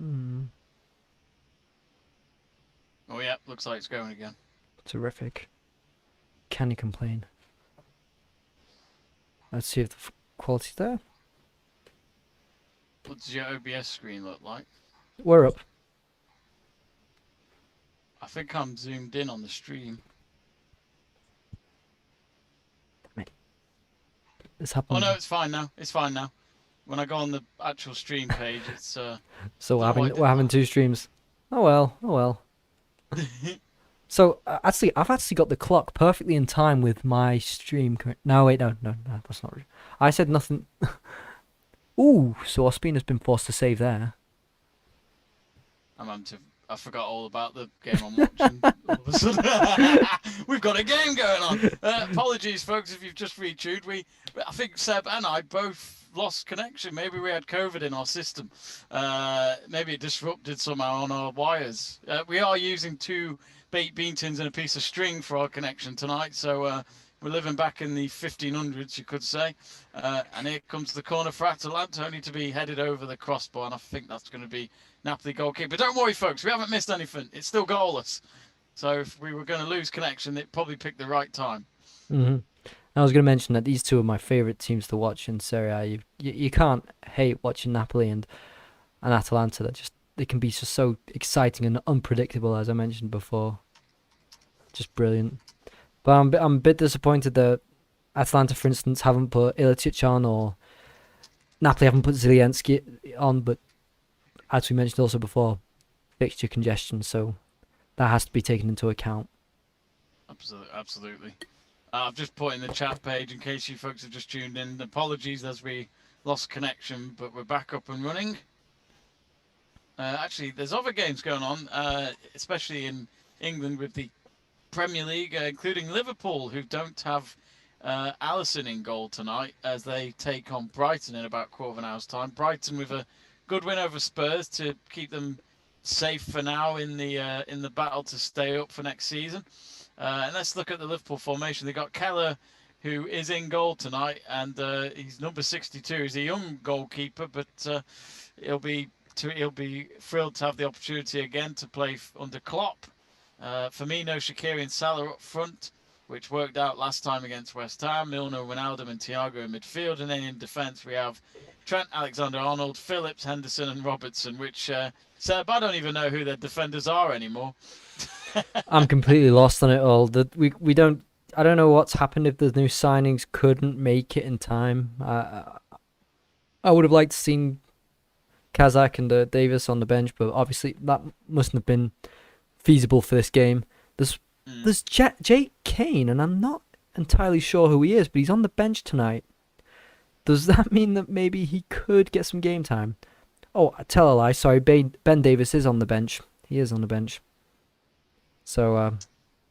Mm, Oh yeah, looks like it's going again. terrific. Can you complain? Let's see if the quality's there. What does your OBS screen look like? We're up. I think I'm zoomed in on the stream. Damn it. This Oh no, happened. it's fine now. It's fine now. When I go on the actual stream page, it's So don't know why it we're did having two streams. Oh well. Oh well. that. So I've actually got the clock perfectly in time with my stream. No, wait, no, that's not. I said nothing. Ooh, so Ospina's been forced to save there. I'm having to. I forgot all about the game I'm watching. All of a sudden, we've got a game going on. Apologies, folks, if you've just retuned. I think Seb and I both lost connection. Maybe we had COVID in our system. Maybe it disrupted somehow on our wires. We are using two baked bean tins and a piece of string for our connection tonight, so we're living back in the 1500s, you could say. And here comes the corner for Atalanta, only to be headed over the crossbar, and I think that's going to be Napoli goalkeeper. But don't worry, folks, we haven't missed anything. It's still goalless. So if we were going to lose connection, it probably picked the right time. hmm I was going to mention that these two are my favourite teams to watch in Serie A. You can't hate watching Napoli and Atalanta. That just they can be just so exciting and unpredictable, as I mentioned before. Just brilliant. But I'm a bit disappointed that Atalanta, for instance, haven't put Ilicic on, or Napoli haven't put Zielinski on. But as we mentioned also before, fixture congestion, so that has to be taken into account. Absolutely, absolutely. I've just put in the chat page in case you folks have just tuned in. Apologies as we lost connection, but we're back up and running. Actually, there's other games going on, especially in England with the Premier League, including Liverpool, who don't have Allison in goal tonight as they take on Brighton in about quarter of an hour's time. Brighton with a good win over Spurs to keep them safe for now in the battle to stay up for next season. And let's look at the Liverpool formation. They got Keller, who is in goal tonight, and he's number 62. He's a young goalkeeper, but he'll be thrilled to have the opportunity again to play under Klopp. Firmino, Shaqiri, and Salah up front, which worked out last time against West Ham. Milner, Ronaldo, and Thiago in midfield, and then in defence we have Trent Alexander-Arnold, Phillips, Henderson, and Robertson. Which Seb, I don't even know who their defenders are anymore. I'm completely lost on it all. That we don't. I don't know what's happened if the new signings couldn't make it in time. I would have liked to seen Kazak and Davis on the bench, but obviously that mustn't have been feasible for this game. There's Mm. there's Jake Kane, and I'm not entirely sure who he is, but he's on the bench tonight. Does that mean that maybe he could get some game time? Oh, I tell a lie. Sorry, Ben Davis is on the bench. He is on the bench. So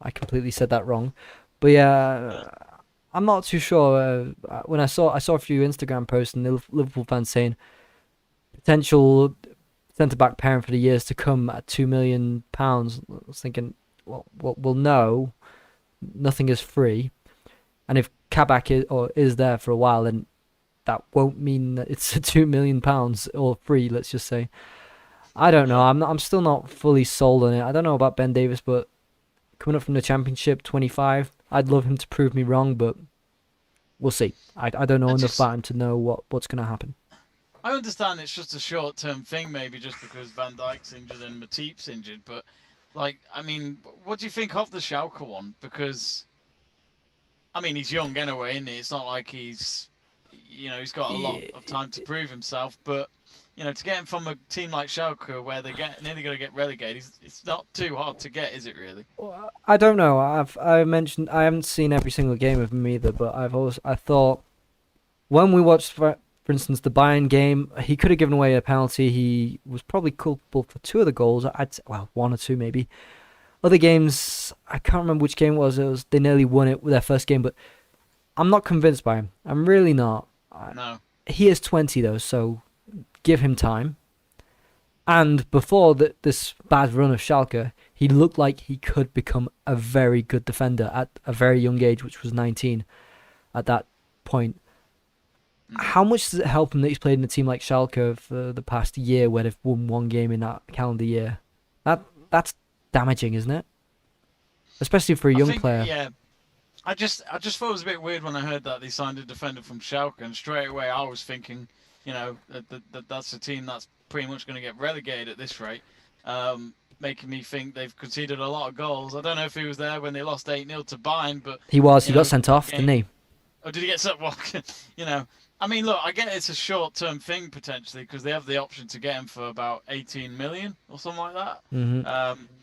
I completely said that wrong. But yeah, I'm not too sure. When I saw a few Instagram posts and Liverpool fans saying potential centre back pairing for the years to come at £2 million. I was thinking, well, no, nothing is free, and if Kabak is there for a while, then that won't mean that it's £2 million or free. Let's just say. I don't know. Yeah. I'm still not fully sold on it. I don't know about Ben Davis, but coming up from the Championship, 25, I'd love him to prove me wrong, but we'll see. I don't know I enough just about him to know what's going to happen. I understand it's just a short-term thing, maybe just because Van Dijk's injured and Matip's injured. But like, I mean, what do you think of the Schalke one? Because I mean, he's young anyway, isn't he? It's not like he's got a lot Yeah, of time to prove himself. But to get him from a team like Schalke, where they get nearly going to get relegated, it's not too hard to get, is it really? well, I don't know. I mentioned I haven't seen every single game of him either, but I thought when we watched, for instance, the Bayern game, he could have given away a penalty. He was probably culpable for two of the goals. Well, one or two maybe. Other games, I can't remember which game it was. It was they nearly won it with their first game, but I'm not convinced by him. I'm really not. No. He is 20 though, so give him time. And before this bad run of Schalke, he looked like he could become a very good defender at a very young age, which was 19 at that point. Mm. How much does it help him that he's played in a team like Schalke for the past year, where they've won one game in that calendar year? That's damaging, isn't it? Especially for a I young think, player. yeah. I just thought it was a bit weird when I heard that they signed a defender from Schalke, and straight away I was thinking, that's a team that's pretty much going to get relegated at this rate, making me think they've conceded a lot of goals. I don't know if he was there when they lost 8-0 to Bayern, but He was. He got in sent that off, didn't game, he? or did he get sent? Well, you know, I mean, look, I get it's a short-term thing potentially because they have the option to get him for about 18 million or something like that. Hmm.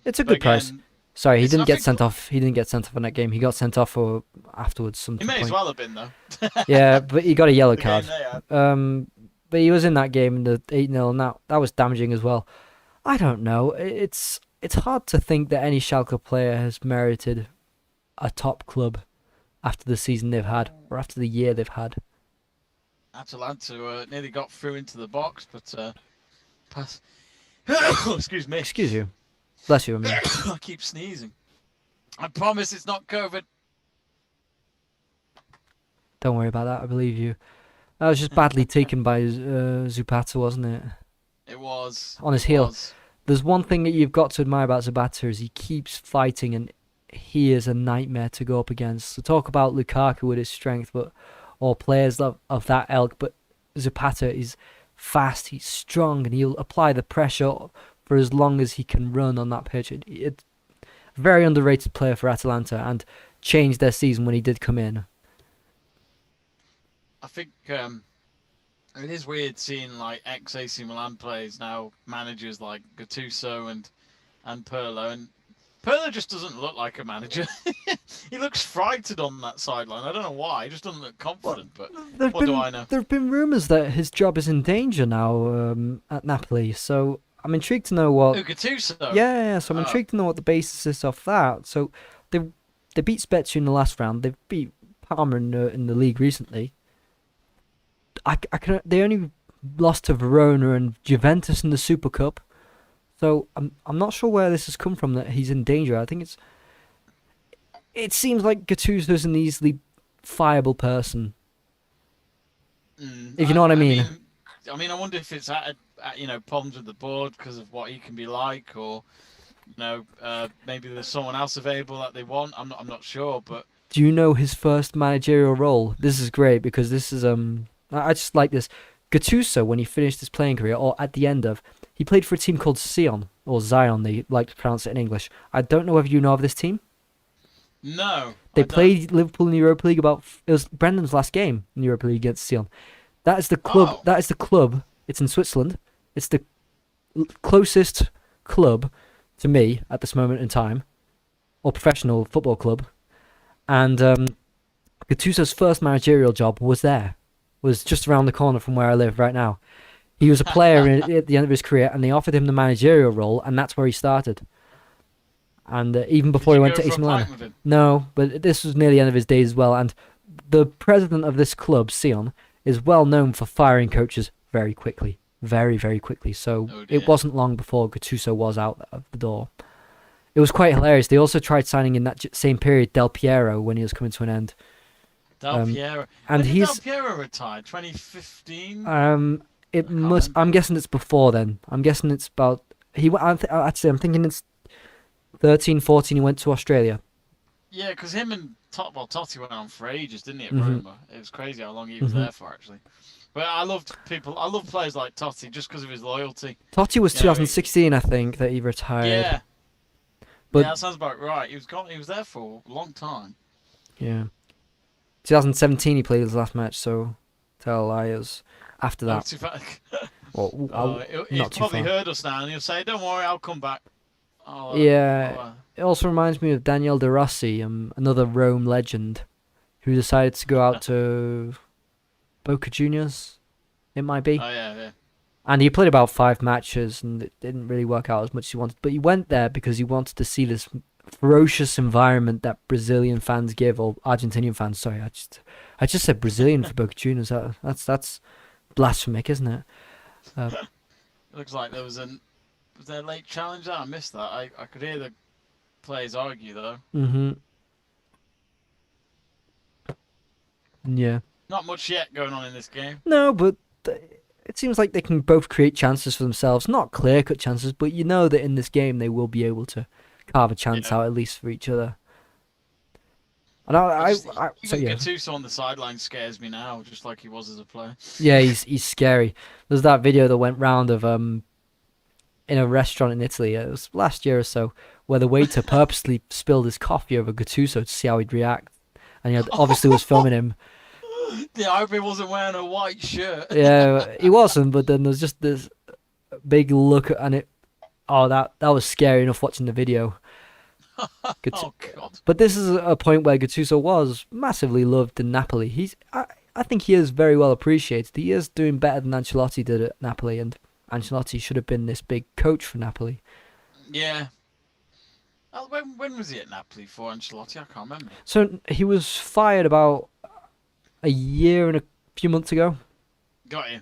It's a But good price. again, Sorry, he it's didn't I get think sent off. He didn't get sent off in that game. He got sent off for afterwards, some he may as point. well have been though. Yeah, but he got a yellow The game card. they had. But he was in that game, the 8-0, and that was damaging as well. I don't know. It's hard to think that any Schalke player has merited a top club after the season they've had, or after the year they've had. Atalanta nearly got through into the box, but pass. Excuse me. Excuse you. Bless you, I mean. I keep sneezing. I promise it's not COVID. Don't worry about that, I believe you. That was just badly taken by Zapata, wasn't it? It was. On his It heel. was. There's one thing that you've got to admire about Zapata is he keeps fighting, and he is a nightmare to go up against. So talk about Lukaku with his strength, but or players of that ilk. But Zapata is fast, he's strong, and he'll apply the pressure for as long as he can run on that pitch. It's a very underrated player for Atalanta, and changed their season when he did come in. I think it is weird seeing like ex AC Milan players now managers like Gattuso and Pirlo, and Pirlo just doesn't look like a manager. He looks frightened on that sideline. I don't know why. He just doesn't look confident. But what do I know? There've been rumours that his job is in danger now at Napoli. So I'm intrigued to know what. Oh, Gattuso. Yeah. So I'm Oh, intrigued to know what the basis is of that. So they beat Spezia in the last round. They've beat Parma in the league recently. They only lost to Verona and Juventus in the Super Cup. So I'm not sure where this has come from that he's in danger. I think it seems like Gattuso's an easily fireable person, if you know what I mean. I wonder if it's problems with the board because of what he can be like, or maybe there's someone else available that they want. I'm not sure, but Do you know his first managerial role? This is great because this is I just like this. Gattuso, when he finished his playing career, or at the end of, he played for a team called Sion, or Zion, they like to pronounce it in English. I don't know whether you know of this team. no, They I don't. played Liverpool in the Europa League it was Brendan's last game in the Europa League against Sion. That is the club. Oh, That is the club. It's in Switzerland. It's the closest club to me at this moment in time, or professional football club. And Gattuso's first managerial job was there, was just around the corner from where I live right now. He was a player at the end of his career, and they offered him the managerial role, and that's where he started. And even did before he you went go to for AC a Milan. pint with him? No, but this was near the end of his days as well. And the president of this club, Sion, is well known for firing coaches very quickly. Very, very quickly. So Oh it dear. wasn't long before Gattuso was out of the door. It was quite hilarious. They also tried signing in that same period Del Piero when he was coming to an end. Del Piero. And When did Del he's Piero retire? 2015? it I can't must. I'm remember. guessing it's before then. I'm guessing it's about actually I'm thinking it's 13, 14. He went to Australia. Yeah, because him and Totti went on for ages, didn't he, at Mhm. Roma? It was crazy how long he was Mhm. there for, actually. But I love players like Totti just because of his loyalty. Totti was You know, 2016, I think, that he retired. yeah, But yeah, that sounds about right. He was there for a long time. yeah, 2017 he played his last match. So tell liars. After Oh, that, too far. well, He's not too probably far. heard us now, and he'll say, "Don't worry, I'll come back." Yeah, I'll, it also reminds me of Daniel De Rossi, another Rome legend, who decided to go out to Boca Juniors. It might be. oh yeah, yeah. And he played about 5 matches, and it didn't really work out as much as he wanted. But he went there because he wanted to see this ferocious environment that Brazilian fans give, or Argentinian fans. Sorry, I just said Brazilian for Boca Juniors. That's blasphemic, isn't it? Uh, It looks like was there a late challenge there? I missed that. I could hear the players argue though. mhm. Yeah. Not much yet going on in this game. No, but it seems like they can both create chances for themselves. Not clear-cut chances, but you know that in this game they will be able to carve a chance Yeah. out at least for each other. And I just so even yeah, Gattuso on the sideline scares me now, just like he was as a player. yeah, he's scary. There's that video that went round of in a restaurant in Italy. It was last year or so, where the waiter purposely spilled his coffee over Gattuso to see how he'd react, and he obviously was filming him. Yeah, I hope he wasn't wearing a white shirt. Yeah, he wasn't, but then there's just this big look and it. Oh, that was scary enough watching the video. Oh God. But this is a point where Gattuso was massively loved in Napoli. I think he is very well appreciated. He is doing better than Ancelotti did at Napoli, and Ancelotti should have been this big coach for Napoli. Yeah. Oh, when was he at Napoli for Ancelotti? I can't remember. So he was fired about a year and a few months ago. Got you.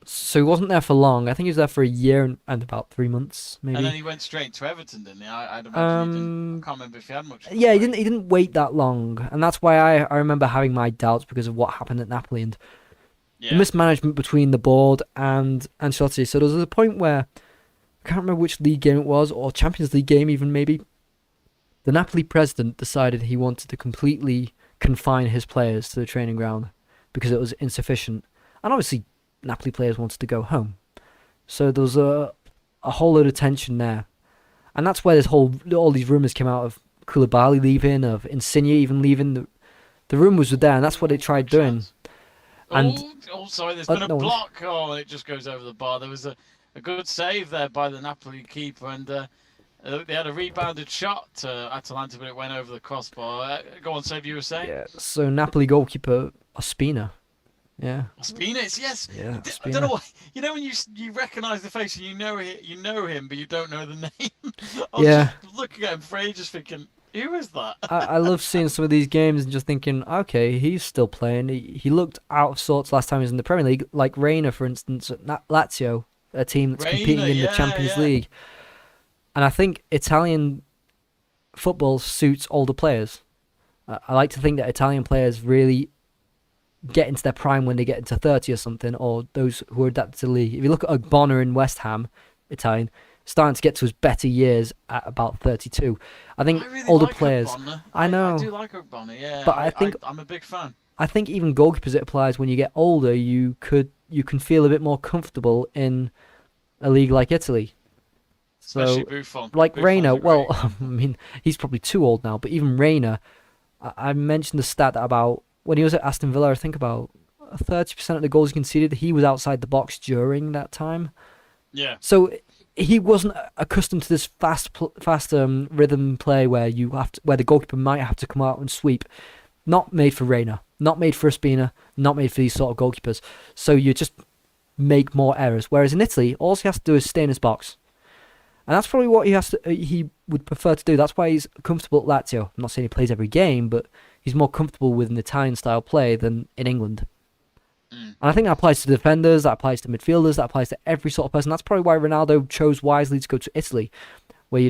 So he wasn't there for long. I think he was there for a year and about 3 months, maybe. And then he went straight to Everton, didn't he? I'd imagine he didn't. I can't remember if he had much. Yeah, he didn't wait that long, and that's why I remember having my doubts because of what happened at Napoli and the mismanagement between the board and Ancelotti. So there was a point where I can't remember which league game it was, or Champions League game even maybe. The Napoli president decided he wanted to completely confine his players to the training ground because it was insufficient, and obviously Napoli players wanted to go home. So there was a whole load of tension there. And that's where all these rumours came out of Koulibaly leaving, of Insigne even leaving. The rumours were there, and that's what they tried doing. And sorry, there's been a block. Oh, and it just goes over the bar. There was a good save there by the Napoli keeper, and they had a rebounded shot to Atalanta, but it went over the crossbar. Go on, Save, you were saying? Yeah, so Napoli goalkeeper Ospina. Yeah. Ospina, yes. Yeah, I don't know why. You know when you recognise the face and you know him, but you don't know the name. I was just looking at him for ages, thinking, who is that? I love seeing some of these games and just thinking, okay, he's still playing. He looked out of sorts last time he was in the Premier League, like Reina, for instance, at Lazio, a team that's competing in the Champions League. And I think Italian football suits older players. I like to think that Italian players really get into their prime when they get into 30 or something, or those who are adapted to the league. If you look at Ogbonna in West Ham, Italian, starting to get to his better years at about 32. I think really older like players. Ogbonna. I know. I do like Ogbonna, yeah. But I think I'm a big fan. I think even goalkeepers, it applies when you get older. You can feel a bit more comfortable in a league like Italy. Especially Buffon. Like Buffon's Reina, well, great. I mean, he's probably too old now, but even Reina, I mentioned the stat that about when he was at Aston Villa, I think about 30% of the goals he conceded, he was outside the box during that time. Yeah. So he wasn't accustomed to this fast rhythm play where where the goalkeeper might have to come out and sweep. Not made for Reina, not made for Ospina, not made for these sort of goalkeepers. So you just make more errors. Whereas in Italy, all he has to do is stay in his box. And that's probably what he would prefer to do. That's why he's comfortable at Lazio. I'm not saying he plays every game, but he's more comfortable with an Italian-style play than in England. And I think that applies to defenders, that applies to midfielders, that applies to every sort of person. That's probably why Ronaldo chose wisely to go to Italy, where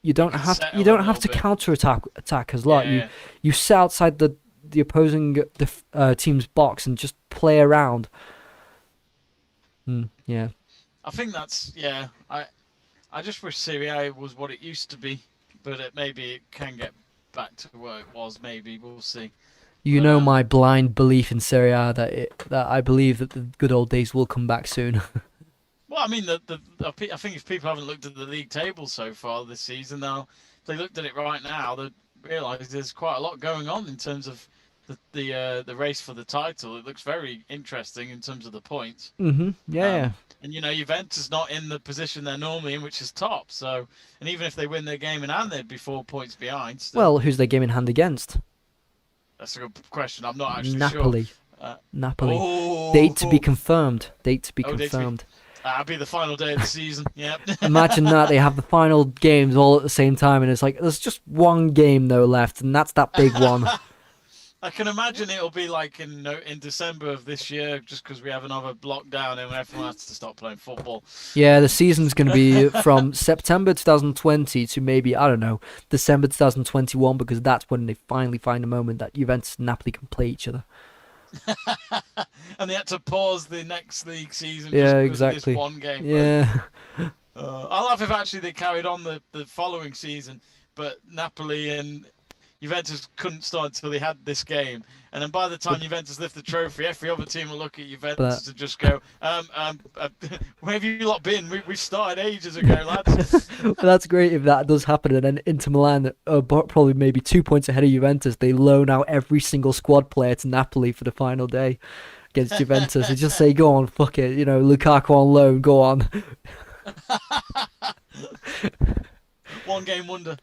you don't have to counter attack as a lot. You sit outside the opposing team's box and just play around. Yeah. I think that's I just wish Serie A was what it used to be, but maybe it can get back to where it was. Maybe we'll see. You know my blind belief in Serie A that I believe that the good old days will come back soon. Well, I mean, I think if people haven't looked at the league table so far this season, if they looked at it right now, they'd realise there's quite a lot going on in terms of the race for the title. It looks very interesting in terms of the points. Mm-hmm. Yeah. And Juventus not in the position they're normally in, which is top. So, and even if they win their game in hand, they'd be 4 points behind. Still. Well, who's their game in hand against? That's a good question. I'm not actually Napoli. sure. Napoli. Oh. Date to be confirmed. Confirmed. That'll be the final day of the season. Yep. Imagine that they have the final games all at the same time, and it's like there's just one game though left, and that's that big one. I can imagine it'll be like in December of this year, just because we have another lockdown and everyone has to stop playing football. Yeah, the season's going to be from September 2020 to maybe, I don't know, December 2021, because that's when they finally find a moment that Juventus and Napoli can play each other. And they had to pause the next league season Yeah, just because of this exactly. one game. Yeah. I'll laugh if actually they carried on the following season, but Napoli and Juventus couldn't start until they had this game. And then by the But time Juventus lift the trophy, every other team will look at but Juventus and just go, where have you lot been? We started ages ago, lads. but that's great if that does happen, and then Inter Milan are probably maybe 2 points ahead of Juventus. They loan out every single squad player to Napoli for the final day against Juventus. They just say, "Go on, fuck it, Lukaku on loan, go on." One game wonder.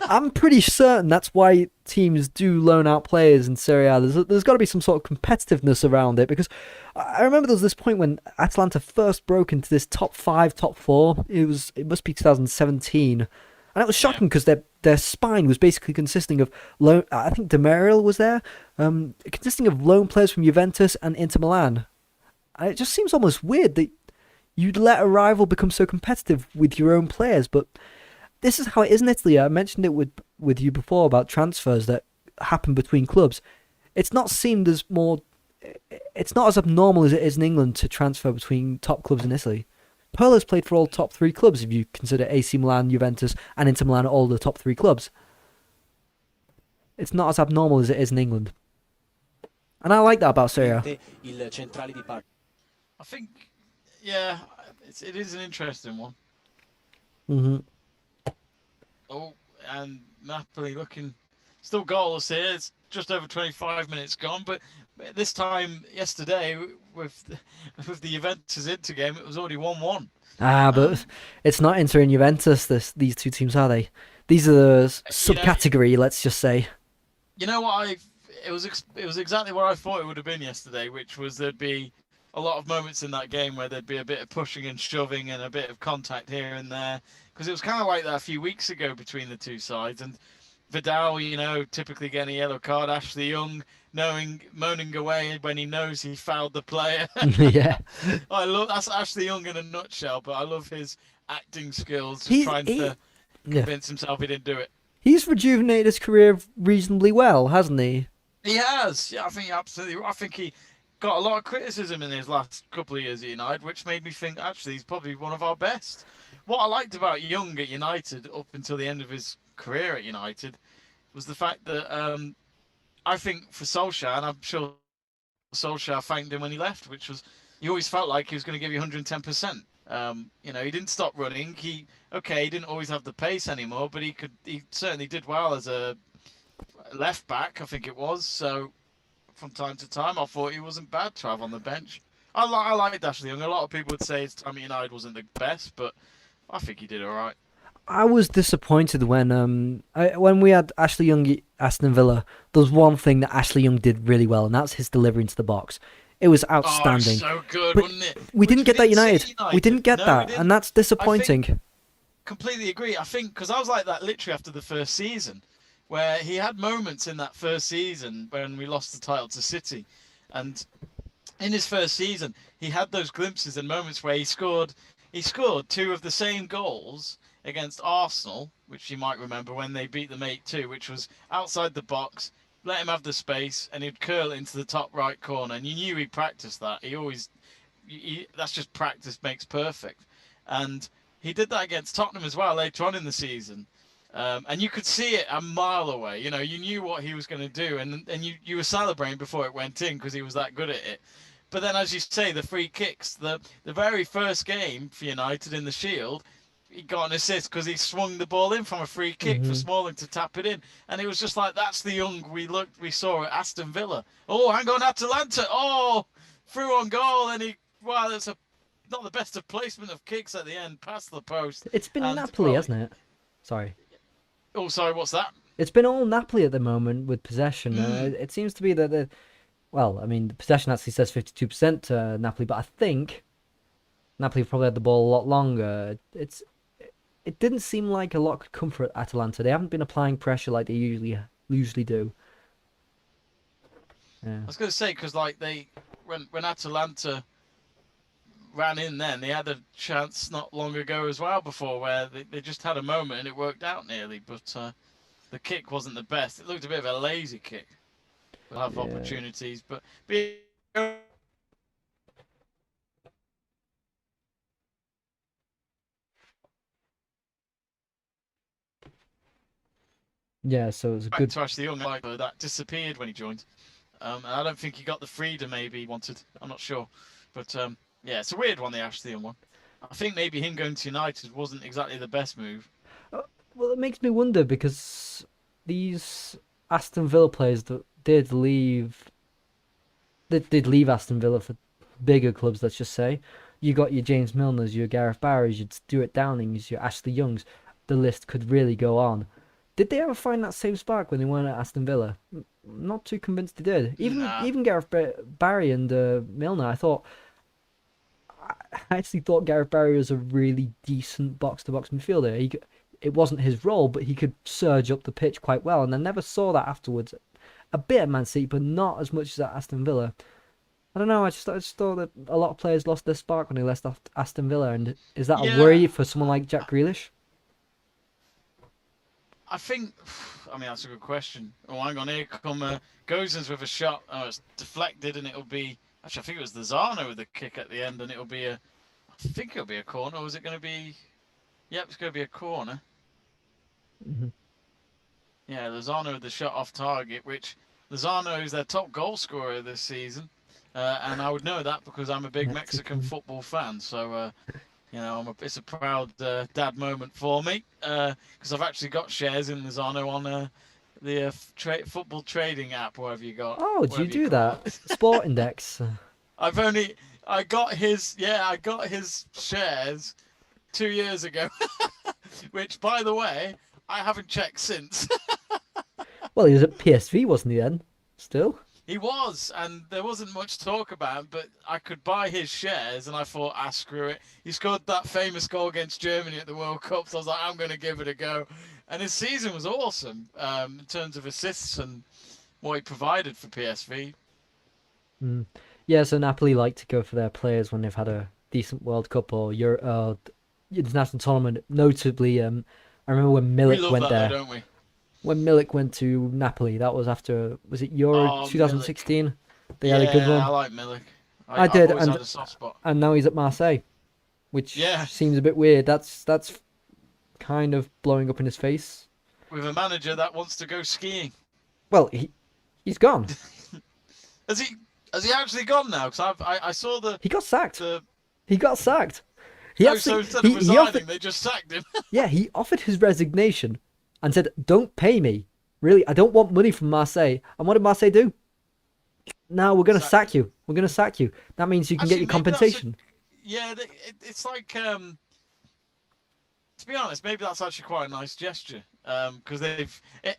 I'm pretty certain that's why teams do loan out players in Serie A. There's got to be some sort of competitiveness around it, because I remember there was this point when Atalanta first broke into this top five, top four. It must be 2017, and it was Yeah. shocking because their spine was basically consisting of loan. I think Demario was there, consisting of loan players from Juventus and Inter Milan. And it just seems almost weird that you'd let a rival become so competitive with your own players, but this is how it is in Italy. I mentioned it with you before about transfers that happen between clubs. It's not seemed as more. It's not as abnormal as it is in England to transfer between top clubs in Italy. Pirlo's played for all top three clubs if you consider AC Milan, Juventus, and Inter Milan all the top three clubs. It's not as abnormal as it is in England, and I like that about Serie A. I think, yeah, it is an interesting one. Hmm. Oh, and Napoli looking still goalless here. It's just over 25 minutes gone, but this time yesterday with the Juventus Inter game, it was already 1-1. But Um, it's not Inter and Juventus. These two teams, are they? These are the you know, subcategory. Let's just say. you know what it was exactly what I thought it would have been yesterday, which was there'd be a lot of moments in that game where there'd be a bit of pushing and shoving and a bit of contact here and there, because it was kind of like that a few weeks ago between the two sides. And Vidal, typically getting a yellow card. Ashley Young moaning away when he knows he fouled the player. Yeah. That's Ashley Young in a nutshell, but I love his acting skills, just He's trying he to yeah. convince himself he didn't do it. He's rejuvenated his career reasonably well, hasn't he? He has, yeah, I think absolutely. I think he got a lot of criticism in his last couple of years at United, which made me think actually he's probably one of our best. What I liked about Young at United up until the end of his career at United was the fact that I think for Solskjaer, and I'm sure Solskjaer thanked him when he left, which was he always felt like he was going to give you 110%. He didn't stop running. He didn't always have the pace anymore, but he certainly did well as a left back, I think it was. So from time to time, I thought he wasn't bad to have on the bench. I liked Ashley Young. A lot of people would say his time at United wasn't the best, but I think he did all right. I was disappointed when we had Ashley Young at Aston Villa. There was one thing that Ashley Young did really well, and that's his delivery into the box. It was Oh, outstanding. so good, But wasn't it? we Which didn't we get that didn't see at United. We didn't United. get No, we that, and didn't. that's I think disappointing. completely agree. I think because I was like that literally after the first season, where he had moments in that first season when we lost the title to City, and in his first season he had those glimpses and moments where he scored two of the same goals against Arsenal, which you might remember when they beat them 8-2, which was outside the box, let him have the space, and he'd curl it into the top right corner. And you knew he practiced that. That's just practice makes perfect. And he did that against Tottenham as well later on in the season. And you could see it a mile away. You knew what he was going to do, and you were celebrating before it went in because he was that good at it. But then, as you say, the free kicks, the very first game for United in the Shield, he got an assist because he swung the ball in from a free kick for Hmm. Smalling to tap it in, and it was just like that's the Young we saw at Aston Villa. Oh, hang on, Atalanta! Oh, through on goal, and that's not the best of placement of kicks at the end, past the post, It's been and Napoli, hasn't it? Sorry. oh, sorry, what's that? It's been all Napoli at the moment with possession. Mm. It seems to be well, I mean, the possession actually says 52% to Napoli, but I think Napoli probably had the ball a lot longer. It didn't seem like a lot could come for Atalanta. They haven't been applying pressure like they usually do. Yeah. I was going to say because like when Atalanta ran in, then they had a chance not long ago as well before where they just had a moment and it worked out nearly, but the kick wasn't the best. It looked a bit of a lazy kick. He'll have Yeah. opportunities, but being Yeah, so it was a back good. to Ashley Young, like that disappeared when he joined. And I don't think he got the freedom maybe he wanted. I'm not sure, but yeah, it's a weird one, the Ashley Young one. I think maybe him going to United wasn't exactly the best move. Uh, well, it makes me wonder because these Aston Villa players that did leave Aston Villa for bigger clubs. Let's just say you got your James Milners, your Gareth Barrys, your Stuart Downings, your Ashley Youngs. The list could really go on. Did they ever find that same spark when they weren't at Aston Villa? Not too convinced they did. Even Nah, even Gareth Barry and Milner, I actually thought Gareth Barry was a really decent box-to-box midfielder. It wasn't his role, but he could surge up the pitch quite well, and I never saw that afterwards. A bit at Man City, but not as much as at Aston Villa. I don't know. I just thought that a lot of players lost their spark when they left Aston Villa, and is that a yeah, worry for someone like Jack Grealish? I think. I mean, that's a good question. Oh, hang on, here come Gosens with a shot. Oh, it's deflected, and it'll be. Actually, I think it was the Zano with the kick at the end, and it'll be a. I think it'll be a corner. Or is it going to be? Yep, it's going to be a corner. Hmm. Yeah, Lozano with the shot off target, which Lozano is their top goal scorer this season. And I would know that because I'm a big Mexican Mexican. football fan. So, it's a proud dad moment for me because I've actually got shares in Lozano on the football trading app, Oh, do you whatever you do call that? it. Sport Index. I've only, I got his shares 2 years ago, which, by the way, I haven't checked since. Well, he was at PSV, wasn't he then? Still. He was, and there wasn't much talk about him, but I could buy his shares, and I thought, screw it. He scored that famous goal against Germany at the World Cup, so I was like, I'm going to give it a go. And his season was awesome in terms of assists and what he provided for PSV. Mm. Yeah, so Napoli like to go for their players when they've had a decent World Cup or international tournament. Notably, I remember when We Milik love went that, though, there. don't we? When Milik went to Napoli, that was after, was it Euro Oh, Milik. 2016? They had a good Yeah, I run. like Milik. I I've did, always had a soft spot. and now he's at Marseille, which Yeah, seems a bit weird. That's kind of blowing up in his face. with a manager that wants to go skiing. Well, he's gone. Has he? Has he actually gone now? Because I saw He got sacked. the. He got sacked. He Oh, so actually instead of he offered, resigning, they just sacked him. yeah, he offered his resignation and said, "Don't pay me. Really, I don't want money from Marseille." And what did Marseille do? No, we're gonna Sacked sack him. you. We're gonna sack you. That means you can get Actually, your maybe that's a. compensation. Yeah, it's like to be honest, maybe that's actually quite a nice gesture. Because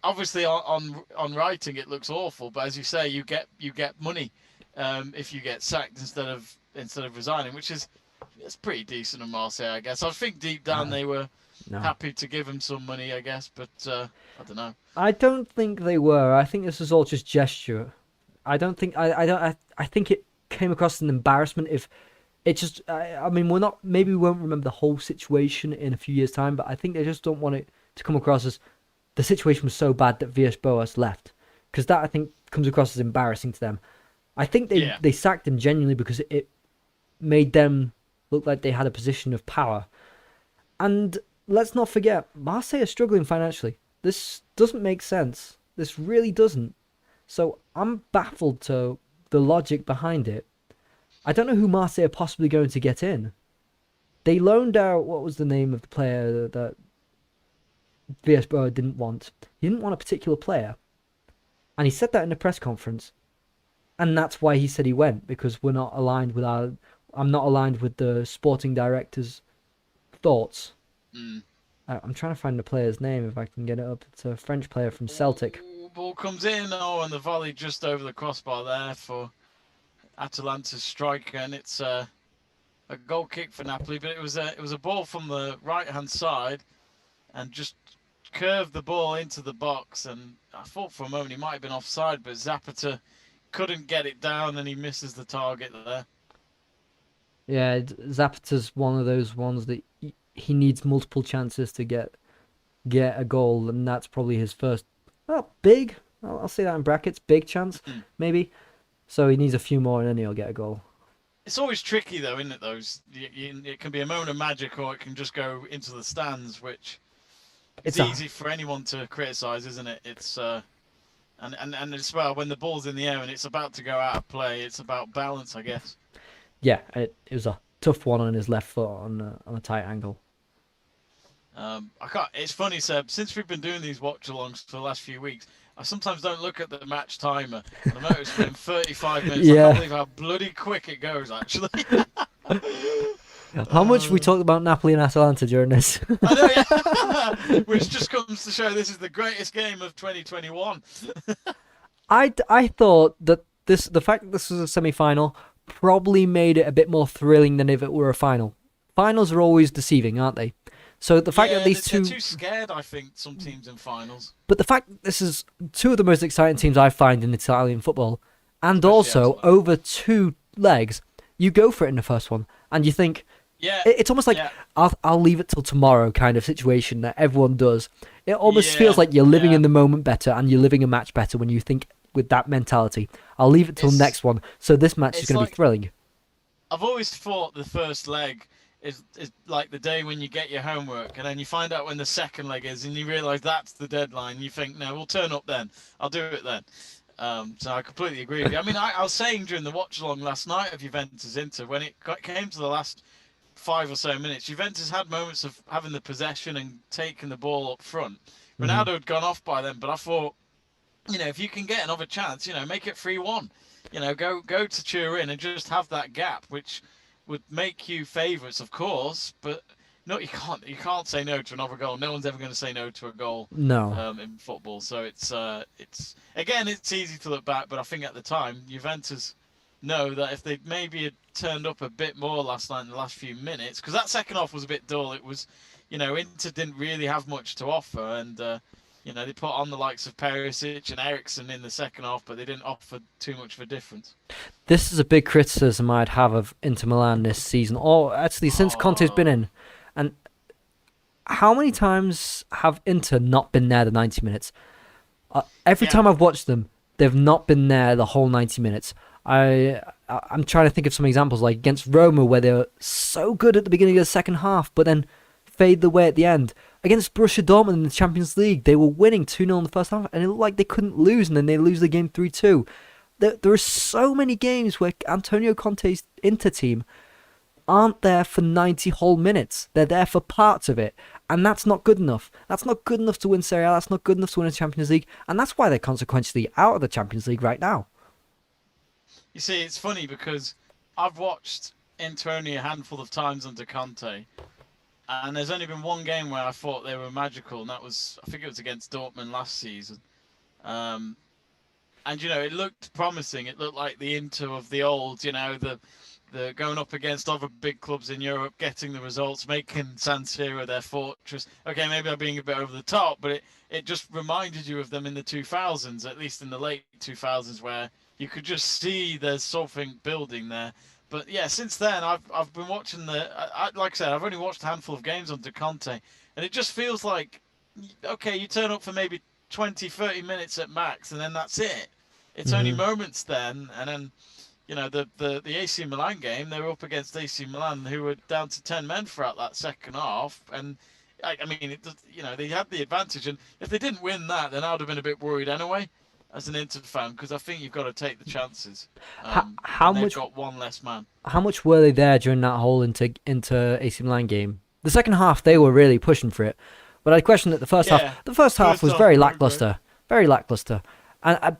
obviously on writing it looks awful, but as you say, you get money if you get sacked instead of resigning, which is it's pretty decent on Marseille, I guess. I think deep down No, they were no. happy to give him some money, I guess, but I don't know. I don't think they were. I think this was all just gesture. I don't think I don't I think it came across as an embarrassment if it just I mean we're not maybe we won't remember the whole situation in a few years time, but I think they just don't want it to come across as the situation was so bad that Villas-Boas left, because that I think comes across as embarrassing to them. I think Yeah. they sacked him genuinely because it made them look like they had a position of power. And let's not forget, Marseille are struggling financially. This doesn't make sense. This really doesn't. So I'm baffled to the logic behind it. I don't know who Marseille are possibly going to get in. They loaned out, what was the name of the player that VS didn't want? He didn't want a particular player. And he said that in a press conference. And that's why he said he went, because we're not aligned with our. I'm not aligned with the sporting director's thoughts. Mm. I'm trying to find the player's name if I can get it up. It's a French player from Celtic. Ooh, ball comes in. Oh, and the volley just over the crossbar there for Atalanta's striker, and it's a goal kick for Napoli. But it was a ball from the right hand side, and just curved the ball into the box. And I thought for a moment he might have been offside, but Zapata couldn't get it down, and he misses the target there. Yeah, Zapata's one of those ones that he needs multiple chances to get a goal, and that's probably his first, well, big. I'll say that in brackets. Big chance, Mm. maybe. So he needs a few more and then he'll get a goal. It's always tricky though, isn't it? It can be a moment of magic, or it can just go into the stands, which is It's a easy for anyone to criticise, isn't it? It's and as well when the ball's in the air and it's about to go out of play, it's about balance, I guess. yeah. It was a tough one on his left foot on a tight angle. I can't. It's funny, Seb. Since we've been doing these watch-alongs for the last few weeks, I sometimes don't look at the match timer, and I noticed within 35 minutes. I can't Yeah. believe how bloody quick it goes. Actually, How much we uh, talked about Napoli and Atalanta during this? I know, yeah. Which just comes to show this is the greatest game of 2021. I thought that the fact that this was a semi-final probably made it a bit more thrilling than if it were a final. Finals are always deceiving, aren't they? So the fact that Yeah, these they're two, too scared. I think some teams in finals, but the fact that this is two of the most exciting teams I find in Italian football, and especially also Atalanta. over two legs, you go for it in the first one, and you think Yeah, it's almost like yeah, I'll leave it till tomorrow kind of situation that everyone does. It almost feels yeah, like you're living yeah. in the moment better and you're living a match better when you think with that mentality. I'll leave it till It's next one, so this match is it's going to be like thrilling. I've always thought the first leg is like the day when you get your homework, and then you find out when the second leg is, and you realise that's the deadline. You think, no, we'll turn up then. I'll do it then. So I completely agree with you. I mean, I was saying during the watch along last night of Juventus Inter, when came to the last 5 or so minutes, Juventus had moments of having the possession and taking the ball up front. Hmm. Ronaldo had gone off by then, but I thought, if you can get another chance, make it 3-1. Go to Turin and just have that gap, which would make you favourites, of course. But no, you can't say no to another goal. No one's ever going to say no to a goal No, in football. So it's again, it's easy to look back, but I think at the time Juventus know that if they maybe had turned up a bit more last night in the last few minutes, because that second half was a bit dull. It was, Inter didn't really have much to offer, and they put on the likes of Perisic and Ericsson in the second half, but they didn't offer too much of a difference. this is a big criticism I'd have of Inter Milan this season, or actually since Conte's been Oh, in. And how many times have Inter not been there the 90 minutes? Every yeah, time I've watched them, they've not been there the whole 90 minutes. I'm trying to think of some examples, like against Roma, where they were so good at the beginning of the second half, but then fade the way at the end. Against Borussia Dortmund in the Champions League, they were winning 2-0 in the first half, and it looked like they couldn't lose, and then they lose the game 3-2. There are so many games where Antonio Conte's Inter team aren't there for 90 whole minutes. They're there for parts of it. And that's not good enough. That's not good enough to win Serie A. That's not good enough to win a Champions League. And that's why they're consequentially out of the Champions League right now. you see, it's funny because I've watched Inter only a handful of times under Conte, and there's only been one game where I thought they were magical, and that was, I think it was against Dortmund last season. Um, and it looked promising. It looked like the Inter of the old, the going up against other big clubs in Europe, getting the results, making San Siro their fortress. Okay, maybe I'm being a bit over the top, but it just reminded you of them in the 2000s, at least in the late 2000s, where you could just see there's something building there. But yeah, since then I've been watching like I said, I've only watched a handful of games under Conte, and it just feels like, okay, you turn up for maybe 20, 30 minutes at max, and then that's it. It's only Hmm. moments then, and then the AC Milan game, they were up against AC Milan, who were down to 10 men throughout that second half, and I mean, they had the advantage, and if they didn't win that, then I would have been a bit worried anyway, as an Inter fan, because I think you've got to take the chances How, how when they've much got one less man. how much were they there during that whole into AC Milan game? The second half, they were really pushing for it. But I question that the first half. Yeah, The first half first was half very weren't great. lackluster. Very lackluster. And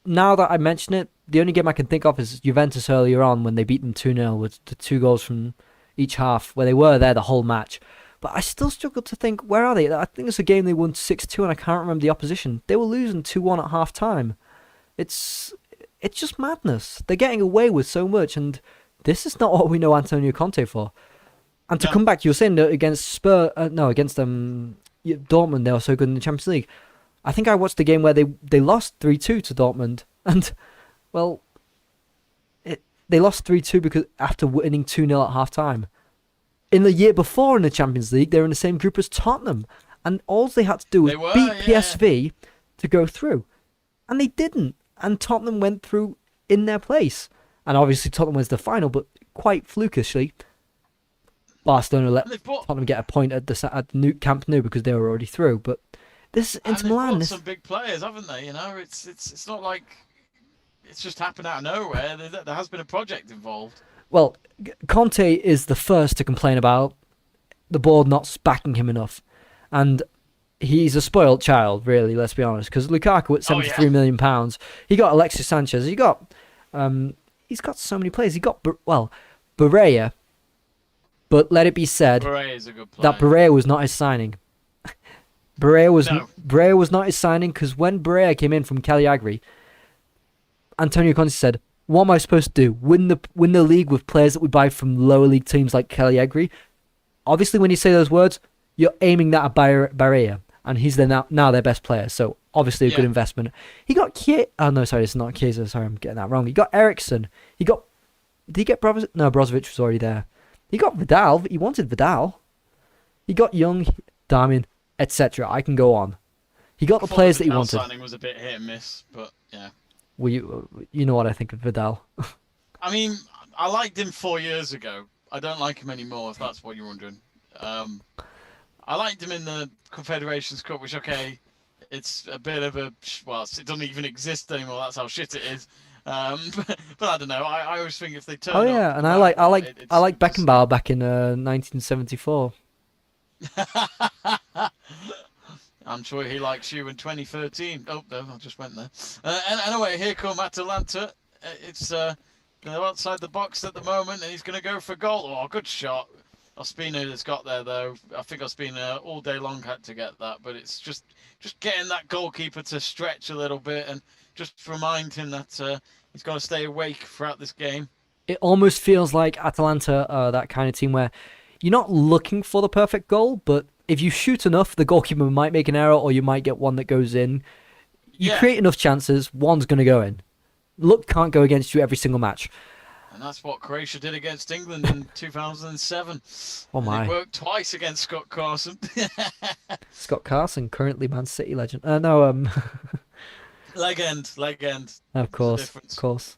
now that I mention it, the only game I can think of is Juventus earlier on when they beat them 2-0 with the two goals from each half, where they were there the whole match. But I still struggle to think, where are they? I think it's a game they won 6-2, and I can't remember the opposition. They were losing 2-1 at half time. It's it's just madness. They're getting away with so much, and this is not what we know Antonio Conte for. And to No, come back, you were saying that against against Dortmund, they were so good in the Champions League. I think I watched the game where they lost 3-2 to Dortmund, and well, they lost 3-2 because after winning 2-0 at half time. In the year before in the Champions League, they were in the same group as Tottenham, and all they had to do was they were, beat yeah. PSV to go through. and they didn't. And Tottenham went through in their place. And obviously Tottenham was the final, but quite flukishly, Barcelona let And they've bought Tottenham get a point at the Camp Nou because they were already through. But this and Inter they've Milan, bought this some big players, haven't they? You know, it's not like it's just happened out of nowhere. There has been a project involved. well, Conte is the first to complain about the board not backing him enough, and he's a spoiled child, really. Let's be honest, because Lukaku at Oh yeah. £73 million, he got Alexis Sanchez, he's got so many players. He got Barea, but let it be said Beret is a good that player. Barea was not his signing. No. Barea was not his signing because when Barea came in from Cagliari, Antonio Conte said, "What am I supposed to do? Win the league with players that we buy from lower league teams like Cagliari?" Obviously, when you say those words, you're aiming that at Barea, and he's now their best player. So obviously a good Yeah. investment. He got Oh no, sorry, it's not Chiesa. Sorry, I'm getting that wrong. He got Ericsson. Did he get Brozovic? No, Brozovic was already there. He got Vidal. He wanted Vidal. He got Young, Darmian, etc. I can go on. He got the I thought players that he Vidal wanted. signing was a bit hit and miss, but yeah. Well, you know what I think of Vidal. I mean, I liked him 4 years ago. I don't like him anymore, if that's what you're wondering. I liked him in the Confederations Cup, which, okay, it's a bit of a... Well, it doesn't even exist anymore. That's how shit it is. But I don't know. I always think if they turn Oh up... yeah, and no I matter like I what, like it's I like just- Beckenbauer back in 1974. I'm sure he likes you in 2013. Oh, no, I just went there. And anyway, here come Atalanta. It's they're outside the box at the moment, and he's going to go for a goal. Oh, good shot. Ospina has got there, though. I think Ospina all day long had to get that, but it's just getting that goalkeeper to stretch a little bit and just remind him that he's got to stay awake throughout this game. It almost feels like Atalanta are that kind of team where you're not looking for the perfect goal, but if you shoot enough, the goalkeeper might make an error, or you might get one that goes in. You Yeah. create enough chances, one's going to go in. Luck can't go against you every single match. And that's what Croatia did against England in 2007. Oh And my. it worked twice against Scott Carson. Scott Carson, currently Man City legend. No, Legend. of There's a course, difference. of course.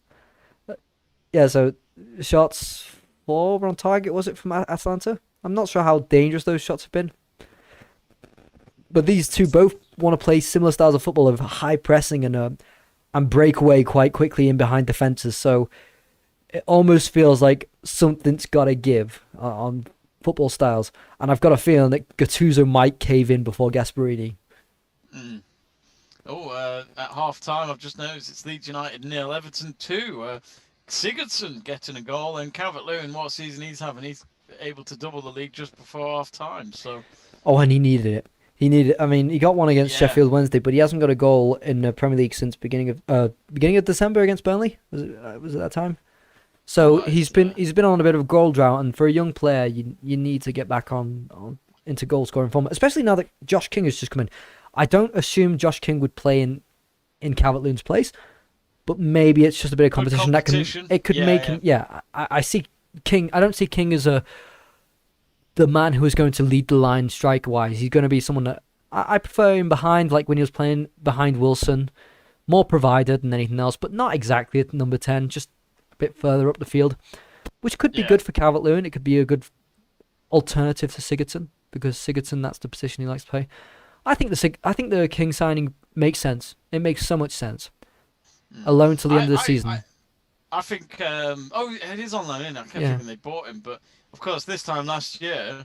Yeah, so shots 4 were on target, was it, from Atalanta? I'm not sure how dangerous those shots have been. But these two both want to play similar styles of football of high pressing and break away quite quickly in behind defences. So it almost feels like something's got to give on football styles. And I've got a feeling that Gattuso might cave in before Gasperini. Mm. Oh, at half time, I've just noticed it's Leeds United 0, Everton 2. Sigurdsson getting a goal, and Calvert-Lewin, what season he's having, he's able to double the league just before half time. So Oh, and he needed it. I mean, he got one against Yeah. Sheffield Wednesday, but he hasn't got a goal in the Premier League since beginning of December against Burnley. Was it that time? So Right, he's been on a bit of a goal drought, and for a young player, you need to get back on into goal scoring form, especially now that Josh King has just come in. I don't assume Josh King would play in Calvert-Lewin's place, but maybe it's just a bit of Good competition competition. that could Yeah, make yeah. him. Yeah, I see King. I don't see King as the man who is going to lead the line striker wise. He's going to be someone that I prefer him behind, like when he was playing behind Wilson, more provider than anything else, but not exactly at number 10, just a bit further up the field, which could be Yeah. good for Calvert-Lewin. It could be a good alternative to Sigurdsson, because Sigurdsson, that's the position he likes to play. I think the King signing makes sense. It makes so much sense. Alone till the end of the season. I think. Oh, it is on loan, isn't it? I kept Yeah. thinking they bought him, but of course, this time last year,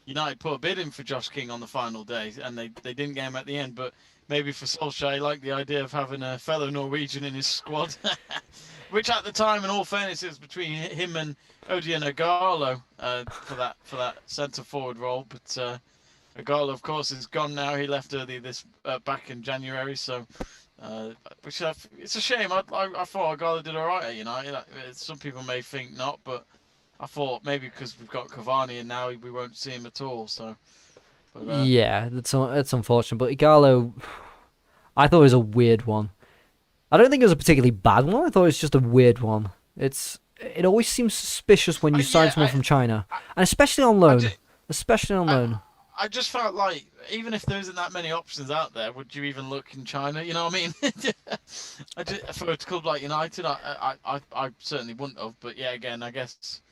United put a bid in for Josh King on the final day, and they didn't get him at the end. But maybe for Solskjaer, he liked the idea of having a fellow Norwegian in his squad, which at the time, in all fairness, it was between him and Odion Ighalo for that centre forward role. But Ighalo, of course, is gone now. He left early back in January, so. Which it's a shame. I thought Ighalo did all right at United. Some people may think not, but I thought maybe because we've got Cavani and now we won't see him at all. So, but, Yeah, that's unfortunate. But Igalo, I thought it was a weird one. I don't think it was a particularly bad one. I thought it was just a weird one. It always seems suspicious when you sign someone from China, and especially on loan. ju- Especially on loan. I just felt like even if there isn't that many options out there, would you even look in China? You know what I mean? For a club like United, I certainly wouldn't have. But yeah, again, I guess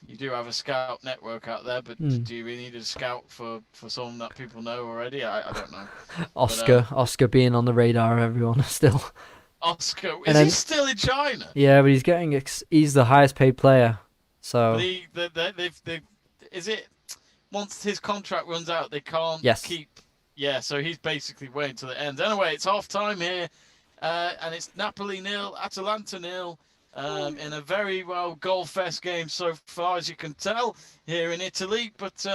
you do have a scout network out there. But Hmm. do you really need a scout for someone that people know already? I don't know. But Oscar being on the radar of everyone still. Oscar, And is he then still in China? yeah, but he's the highest paid player. But So they've is it once his contract runs out, they can't yes. keep. Yeah, so he's basically waiting till it ends. Anyway, it's half time here, and it's Napoli nil, Atalanta nil. In a very well goal fest game so far, as you can tell here in Italy. But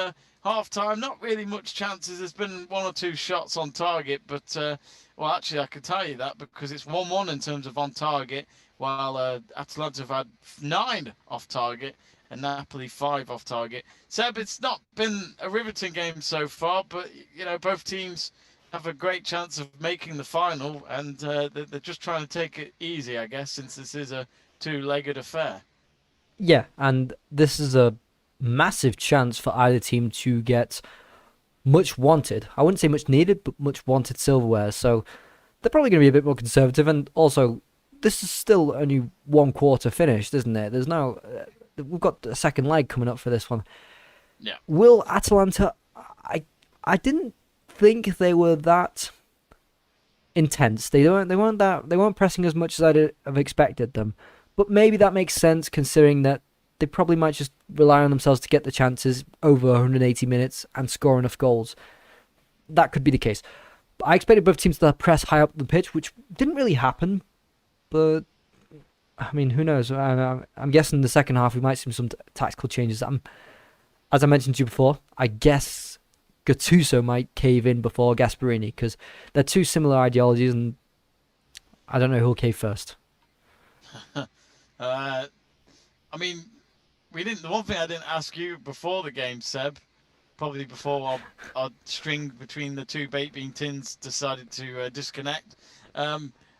half time, not really much chances. There's been one or two shots on target, but well, actually, I can tell you that because it's 1-1 in terms of on target, while Atalanta have had 9 off target and Napoli 5 off target. Seb, it's not been a riveting game so far, but you know both teams have a great chance of making the final, and they're just trying to take it easy, I guess, since this is a two-legged affair. Yeah, and this is a massive chance for either team to get much wanted. I wouldn't say much needed, but much wanted silverware. So they're probably going to be a bit more conservative. And also, this is still only one quarter finished, isn't it? There's no. We've got a second leg coming up for this one. Yeah. Will Atalanta? I didn't think they were that intense. They weren't pressing as much as I'd have expected them. But maybe that makes sense considering that they probably might just rely on themselves to get the chances over 180 minutes and score enough goals. That could be the case. I expected both teams to press high up the pitch, which didn't really happen. But I mean, who knows? I'm guessing in the second half we might see some tactical changes. As I mentioned to you before, I guess Gattuso might cave in before Gasperini because they're two similar ideologies, and I don't know who'll cave first. I mean, we didn't. The one thing I didn't ask you before the game, Seb, probably before our string between the two baked bean tins decided to disconnect,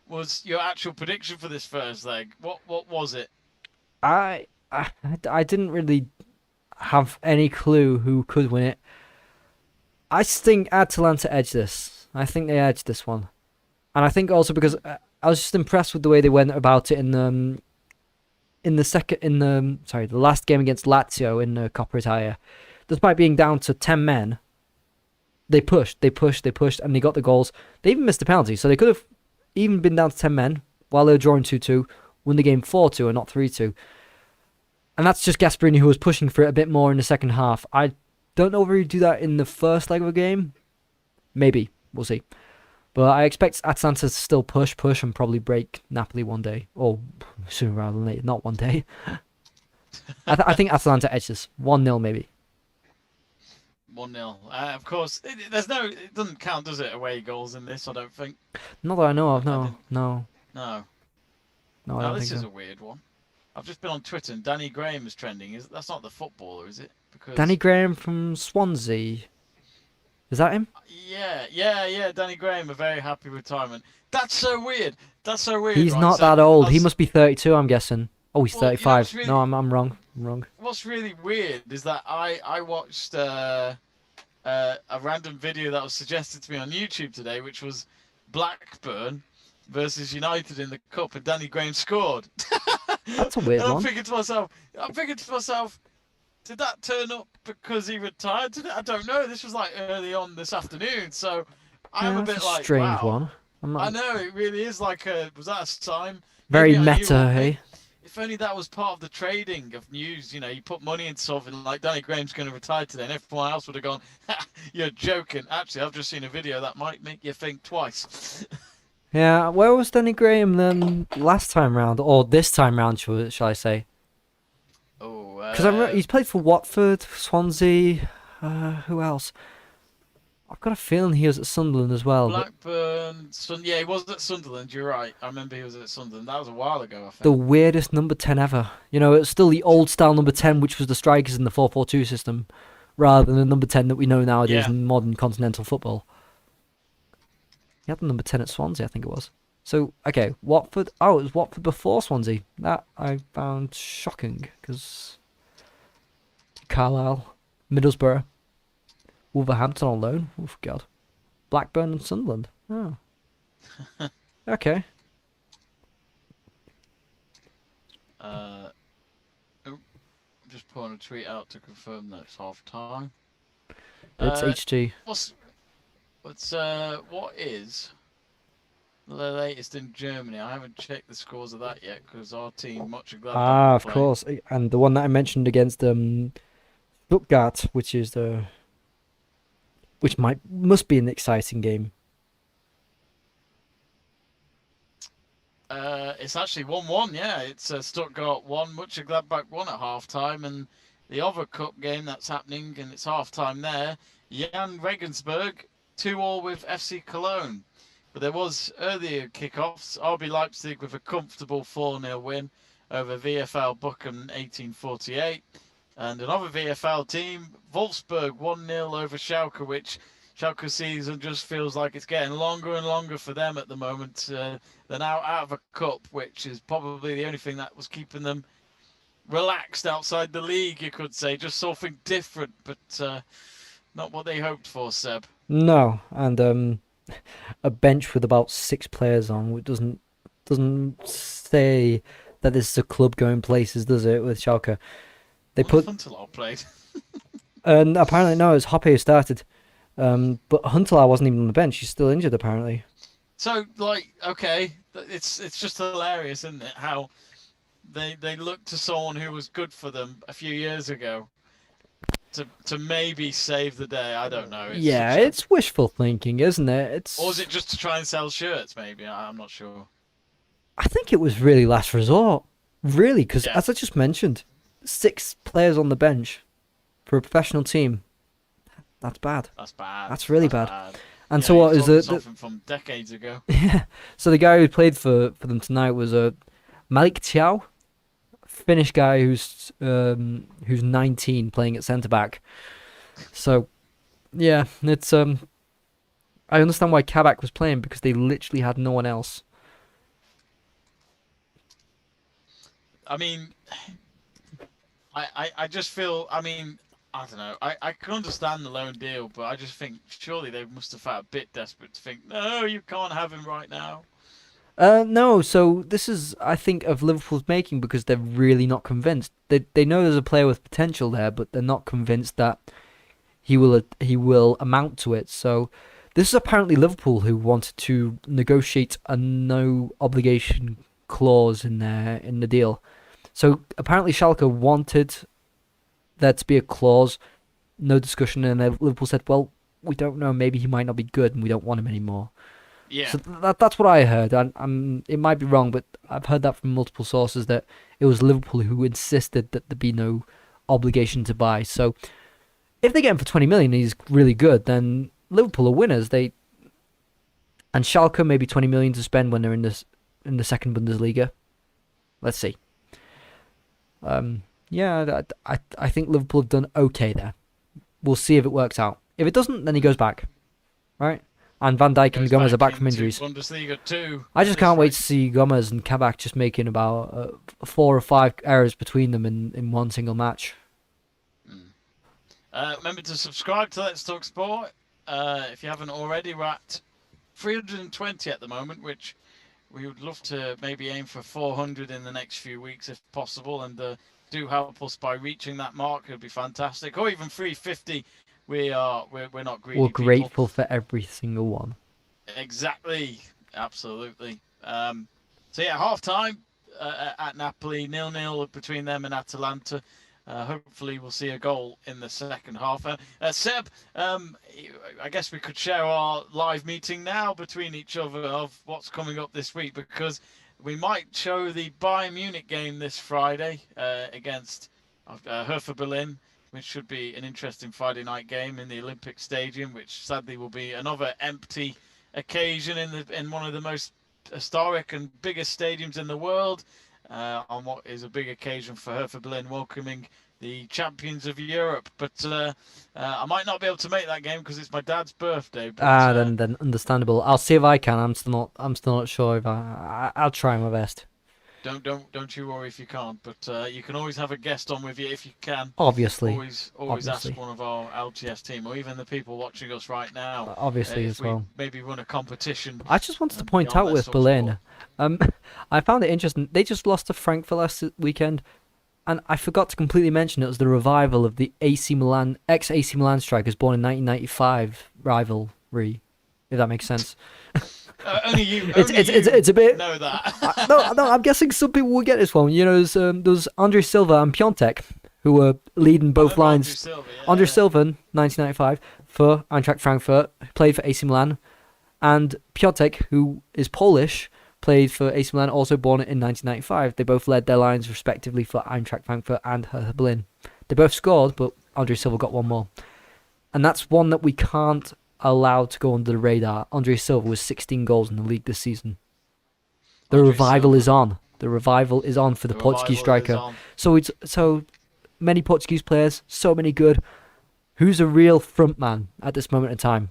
was your actual prediction for this first leg. What was it? I I didn't really have any clue who could win it. I think Atalanta edged this. I think they edged this one, and I think also because I was just impressed with the way they went about it the last game against Lazio in the Coppa Italia. Despite being down to 10 men, they pushed, and they got the goals. They even missed a penalty, so they could have even been down to 10 men while they were drawing 2-2, win the game 4-2 and not 3-2. And that's just Gasperini, who was pushing for it a bit more in the second half. I don't know whether he'd do that in the first leg of the game. Maybe. We'll see. But I expect Atalanta to still push, and probably break Napoli one day. Or sooner rather than later, not one day. I think Atalanta edges. 1-0 maybe. 1-0. Of course, it doesn't count, does it? Away goals in this, I don't think. Not that I know of, I no. didn't. No. No. No, I No, don't this think is so. a weird one. I've just been on Twitter and Danny Graham is trending. That's not the footballer, is it? Because Danny Graham from Swansea. Is that him? yeah. Danny Graham, a very happy retirement. That's so weird. That's so weird. He's right? not So that old. He must be 32, I'm guessing. Oh, he's well, you know 35. No, I'm wrong. I'm wrong. what's really weird is that I watched a random video that was suggested to me on YouTube today, which was Blackburn versus United in the cup, and Danny Graham scored. That's a And weird I'm one. thinking to myself, did that turn up because he retired today? I don't know. This was like early on this afternoon, so I'm Yeah, a that's bit a like, strange wow. one. I'm I not know it really is like a. Was that a sign? very Maybe I knew. meta, hey? If only that was part of the trading of news. You know, you put money into something like Danny Graham's going to retire today, and everyone else would have gone, "You're joking." Actually, I've just seen a video that might make you think twice. Yeah, where was Danny Graham then last time round? Or this time round, shall I say? Oh, Because he's played for Watford, Swansea, who else? I've got a feeling he was at Sunderland as well. But Blackburn. Yeah, he was at Sunderland. You're right. I remember he was at Sunderland. That was a while ago, I the think. weirdest number 10 ever. You know, it's still the old style number 10, which was the strikers in the 4-4-2 system, rather than the number 10 that we know nowadays Yeah. in modern continental football. He had the number 10 at Swansea, I think it was. So, okay, Watford. Oh, it was Watford before Swansea. That I found shocking, because Carlisle, Middlesbrough. Wolverhampton on loan. Oh God. Blackburn and Sunderland. Oh, okay. Uh, oh, just putting a tweet out to confirm that it's half time. It's Uh, HT. what's what is the latest in Germany? I haven't checked the scores of that yet because our team, Mönchengladbach, Ah, are of playing. course. And the one that I mentioned against Stuttgart, which must be an exciting game. It's actually 1-1. Yeah, it's Stuttgart 1, Mönchengladbach 1 at half time, and the other cup game that's happening, and it's half time there. Jan Regensburg 2-all with FC Cologne. But there was earlier kickoffs. RB Leipzig with a comfortable 4-0 win over VfL Bochum 1848. And another VfL team, Wolfsburg 1-0 over Schalke, which Schalke season just feels like it's getting longer and longer for them at the moment. They're now out of a cup, which is probably the only thing that was keeping them relaxed outside the league, you could say. Just something different, but not what they hoped for, Seb. No, and a bench with about 6 players on, which doesn't say that this is a club going places, does it? With Schalke, they Well, if put Huntelaar played. and apparently no, it's Hoppe who started. But Huntelaar wasn't even on the bench. He's still injured apparently. So, like, okay, it's just hilarious, isn't it? How they look to someone who was good for them a few years ago to maybe save the day. I don't know. It's Yeah, such a, it's wishful thinking, isn't it? or is It's it just to try and sell shirts? Maybe I'm not sure. I think it was really last resort, really, because Yeah, as I just mentioned, 6 players on the bench for a professional team. That's bad. that's bad. That's really That's bad. bad. And Yeah, so you're what is talking the something from decades ago. yeah? So the guy who played for them tonight was Malik Tiao, Finnish guy who's 19 playing at centre back. So yeah, it's I understand why Kabak was playing because they literally had no one else. I mean, I just feel. I mean, I don't know. I can understand the loan deal, but I just think surely they must have felt a bit desperate to think, no, you can't have him right now. No. So this is, I think, of Liverpool's making because they're really not convinced. They know there's a player with potential there, but they're not convinced that he will amount to it. So this is apparently Liverpool who wanted to negotiate a no obligation clause in the deal. So apparently Schalke wanted there to be a clause, no discussion, and then Liverpool said, "Well, we don't know. Maybe he might not be good, and we don't want him anymore." Yeah, So that's what I heard. It might be wrong, but I've heard that from multiple sources that it was Liverpool who insisted that there be no obligation to buy. So if they get him for 20 million, and he's really good. Then Liverpool are winners. And Schalke maybe 20 million to spend when they're in the second Bundesliga. Let's see. Yeah, I think Liverpool have done okay there. We'll see if it works out. If it doesn't, then he goes back, right? And Van Dijk and goes Gomez are back back from into injuries. Bundesliga 2 I at just this can't wait rate. to see Gomez and Kabak just making about 4 or 5 errors between them in one single match. Mm. Remember to subscribe to Let's Talk Sport. If you haven't already, we're at 320 at the moment, which we would love to maybe aim for 400 in the next few weeks if possible. And do help us by reaching that mark. It would be fantastic. Or even 350. We're not We're greedy people. grateful for every single one. Exactly. Absolutely. So yeah, half time at Napoli, 0-0 between them and Atalanta. Hopefully, we'll see a goal in the second half. Seb, I guess we could share our live meeting now between each other of what's coming up this week because we might show the Bayern Munich game this Friday against Hertha Berlin, which should be an interesting Friday night game in the Olympic Stadium, which sadly will be another empty occasion in one of the most historic and biggest stadiums in the world, on what is a big occasion for Hertha Berlin welcoming the champions of Europe. But I might not be able to make that game because it's my dad's birthday. But Then understandable. I'll see if I can. I'm still not sure if I'll try my best. Don't you worry if you can't. But you can always have a guest on with you if you can. Obviously, Always ask obviously, one of our LGS team, or even the people watching us right now, obviously if as we well. maybe run a competition I just wanted to point beyond out Let's with Talk Sport. Berlin, um, I found it interesting. They just lost to Frankfurt last weekend, and I forgot to completely mention it was the revival of the AC Milan ex-AC Milan strikers born in 1995 rivalry, if that makes sense. Only you, It's a bit. know No, that. no, I'm guessing some people will get this one. You know, there's Andre Silva and Piontek, who were leading I both remember Andrew lines. Silva. Andre Yeah. Silva, 1995, for Eintracht Frankfurt, played for AC Milan, and Piontek, who is Polish, played for AC Milan, also born in 1995. They both led their lines respectively for Eintracht Frankfurt and Hertha Berlin. They both scored, but Andre Silva got one more. And that's one that we can't allow to go under the radar. Andre Silva was 16 goals in the league this season. The Andrew revival Silva. is on. The revival is on for the Portuguese revival is striker. on. So many Portuguese players, so many good. Who's a real front man at this moment in time?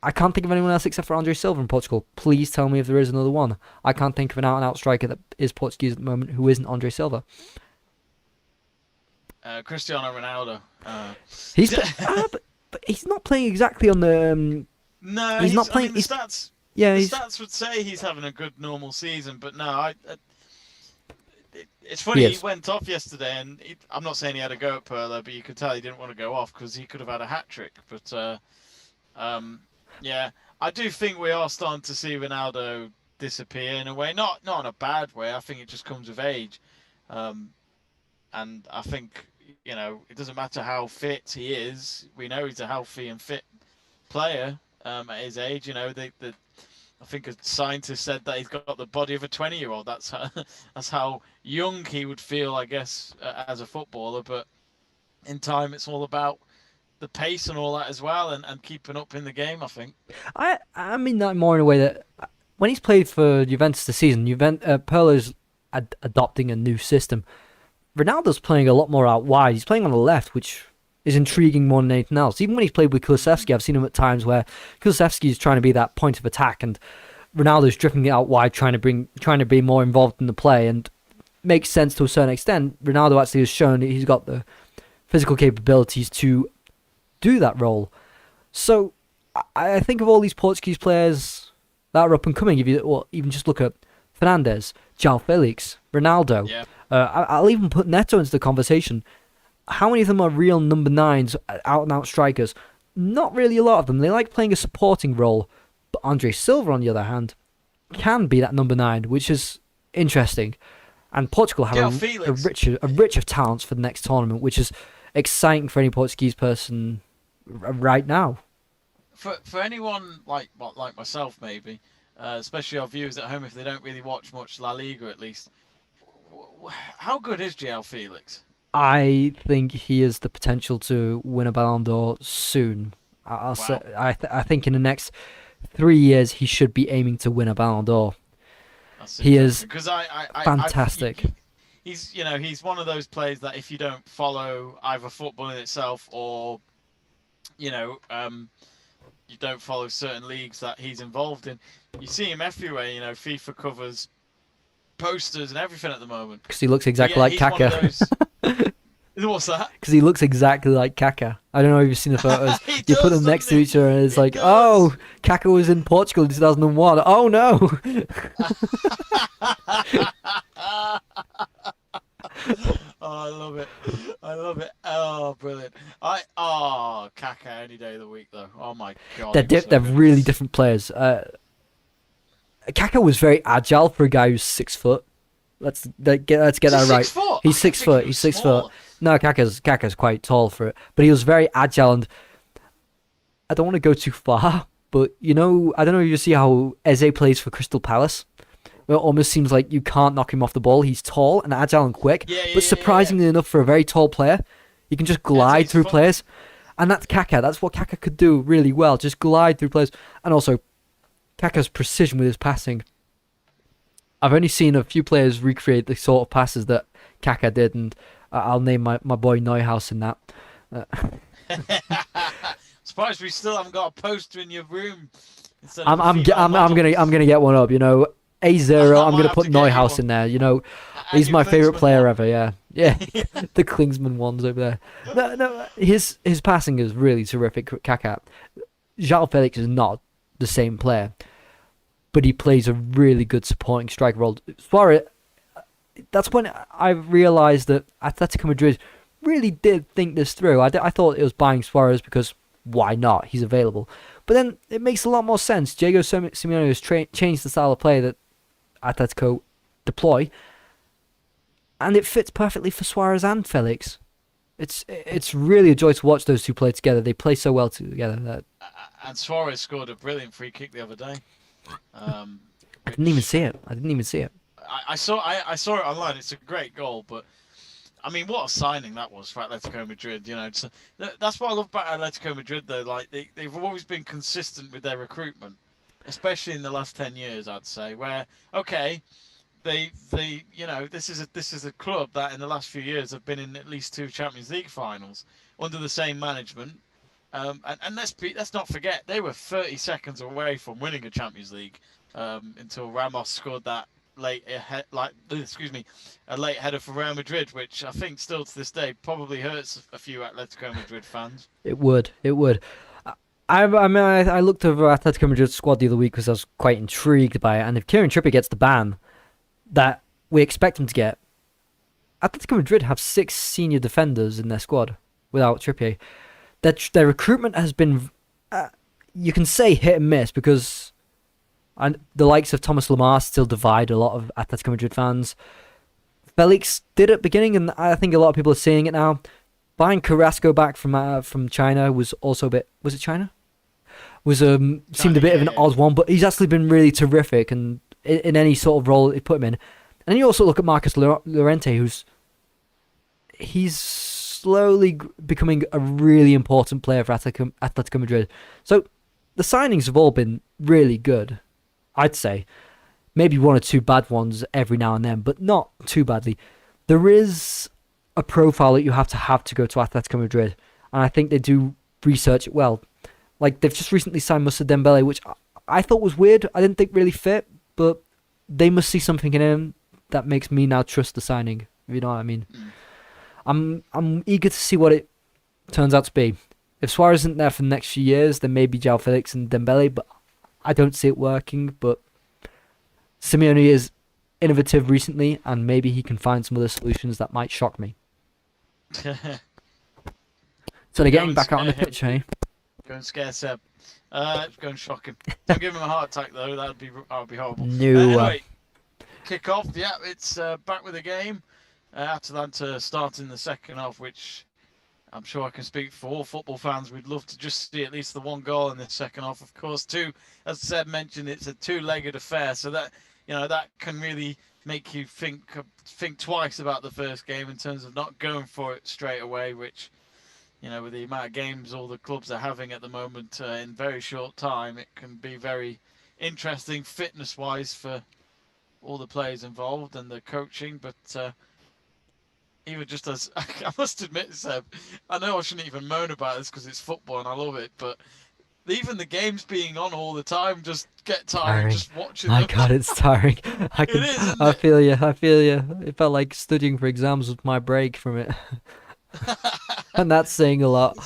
I can't think of anyone else except for Andre Silva in Portugal. Please tell me if there is another one. I can't think of an out-and-out striker that is Portuguese at the moment who isn't Andre Silva. Cristiano Ronaldo. He's but he's not playing exactly on the. No, he's not playing. I mean, the stats. Yeah, The he's. stats would say he's having a good normal season, but no, it's He funny. He is. went off yesterday, and I'm not saying he had a go at Perlo, but you could tell he didn't want to go off because he could have had a hat trick. But yeah, I do think we are starting to see Ronaldo disappear in a way, not in a bad way. I think it just comes with age, and I think it doesn't matter how fit he is. We know he's a healthy and fit player at his age. I think a scientist said that he's got the body of a 20-year-old. That's how young he would feel, I guess, as a footballer. But in time, it's all about the pace and all that as well, and keeping up in the game, I think. I mean that more in a way that when he's played for Juventus this season, Perlo's adopting a new system. Ronaldo's playing a lot more out wide. He's playing on the left, which is intriguing more than anything else. Even when he's played with Kulusevski, I've seen him at times where Kulusevski is trying to be that point of attack, and Ronaldo's drifting it out wide, trying to be more involved in the play, and makes sense to a certain extent. Ronaldo actually has shown that he's got the physical capabilities to do that role. So I think of all these Portuguese players that are up and coming. If you even just look at Fernandes, João Felix, Ronaldo. Yeah. I'll even put Neto into the conversation. How many of them are real number nines, out-and-out strikers? Not really a lot of them. They like playing a supporting role. But Andre Silva, on the other hand, can be that number 9, which is interesting. And Portugal have a rich of talents for the next tournament, which is exciting for any Portuguese person right now. For anyone like myself, maybe, especially our viewers at home, if they don't really watch much La Liga, at least, how good is João Felix? I think he has the potential to win a Ballon d'Or soon. I'll say. I think in the next 3 years he should be aiming to win a Ballon d'Or. He is because fantastic. He's one of those players that if you don't follow either football in itself or you don't follow certain leagues that he's involved in, you see him everywhere. FIFA covers posters and everything at the moment. Because he looks exactly like Kaka. What's that? Because he looks exactly like Kaka. I don't know if you've seen the photos. You put them next to each other, and it's like, oh, Kaka was in Portugal in 2001. Oh no! Oh, I love it. Oh, brilliant. Kaka any day of the week though. Oh my god. They're really different players. Kaka was very agile for a guy who's 6 foot. Let's get that right. 6 foot? He's 6 foot. He's 6 foot. No, Kaka's quite tall for it, but he was very agile. And I don't want to go too far, but I don't know if you see how Eze plays for Crystal Palace. It almost seems like you can't knock him off the ball. He's tall and agile and quick, but surprisingly enough for a very tall player, he can just glide through players. And that's Kaka. That's what Kaka could do really well, just glide through players. And also, Kaka's precision with his passing. I've only seen a few players recreate the sort of passes that Kaka did, and I'll name my boy Neuhaus in that. Surprised we still haven't got a poster in your room. I'm gonna get one up. A0. I I'm might gonna have put to get you Neuhaus one. in there. You know, And he's your my favorite Klinsmann player one. ever. Yeah, yeah. The Klingsman ones over there. No. His passing is really terrific. Kaká. João Felix is not the same player, but he plays a really good supporting striker role. Suarez. That's when I realised that Atletico Madrid really did think this through. I thought it was buying Suarez because why not? He's available. But then it makes a lot more sense. Diego Simeone has changed the style of play that Atletico deploy, and it fits perfectly for Suarez and Felix. It's really a joy to watch those two play together. They play so well together. That And Suarez scored a brilliant free kick the other day. Um, I didn't even which see it. I didn't even see it. I saw it online. It's a great goal, but I mean, what a signing that was for Atletico Madrid. You know, that's what I love about Atletico Madrid. Though, like they've always been consistent with their recruitment, especially in the last 10 years. I'd say where okay, they you know this is a club that in the last few years have been in at least two Champions League finals under the same management. And let's not forget they were 30 seconds away from winning a Champions League until Ramos scored that a late header for Real Madrid, which I think still to this day probably hurts a few Atletico Madrid fans. It would. It would. I looked over Atletico Madrid's squad the other week because I was quite intrigued by it. And if Kieran Trippier gets the ban that we expect him to get, Atletico Madrid have 6 senior defenders in their squad without Trippier. Their recruitment has been, you can say hit and miss because the likes of Thomas Lemar still divide a lot of Atletico Madrid fans. Felix did at the beginning, and I think a lot of people are seeing it now. Buying Carrasco back from China was also a bit. Was it China? Seemed a bit of an odd one, but he's actually been really terrific, and in any sort of role they put him in. And then you also look at Marcus Llorente, he's slowly becoming a really important player for Atletico Madrid. So the signings have all been really good, I'd say. Maybe one or two bad ones every now and then, but not too badly. There is a profile that you have to go to Atletico Madrid, and I think they do research it well. Like, they've just recently signed Moussa Dembele, which I thought was weird. I didn't think really fit, but they must see something in him that makes me now trust the signing, if you know what I mean. I'm eager to see what it turns out to be. If Suarez isn't there for the next few years, then maybe João Felix and Dembele, but I don't see it working. But Simeone is innovative recently, and maybe he can find some other solutions that might shock me. So they're getting back out on the pitch, eh? Go and scare Seb. Go and shock him. Don't give him a heart attack though. That would be horrible. No. Anyway, kick off. Yeah, it's back with the game. Atalanta starting the second half, which I'm sure I can speak for all football fans. We'd love to just see at least the one goal in the second half. Of course, as Seb mentioned, it's a two-legged affair, so that that can really make you think twice about the first game in terms of not going for it straight away, which, with the amount of games all the clubs are having at the moment in very short time, it can be very interesting fitness-wise for all the players involved and the coaching. But even just as I must admit, Seb, I know I shouldn't even moan about this because it's football and I love it, but even the games being on all the time just get tiring just watching them. My God, it's tiring. It is, isn't I it? feel you. It felt like studying for exams with my break from it. And that's saying a lot.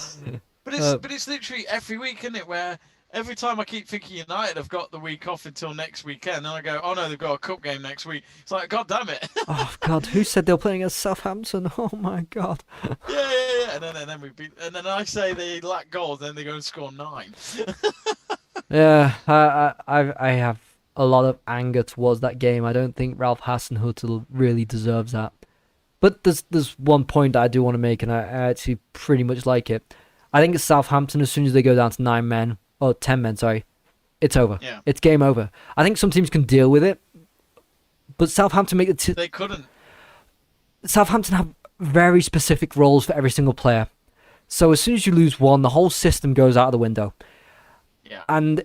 But it's literally every week, isn't it? Where every time I keep thinking United have got the week off until next weekend, and I go, oh no, they've got a cup game next week. It's like, God damn it. Oh God, who said they were playing against Southampton? Oh my God. Yeah. And then we beat, and then I say they lack goals, then they go and score 9. Yeah, I have a lot of anger towards that game. I don't think Ralph Hasenhüttl really deserves that. But there's one point that I do want to make, and I actually pretty much like it. I think it's Southampton, as soon as they go down to 9 men, or 10 men, sorry, it's over. Yeah. It's game over. I think some teams can deal with it, but Southampton They couldn't. Southampton have very specific roles for every single player. So as soon as you lose one, the whole system goes out of the window. Yeah. And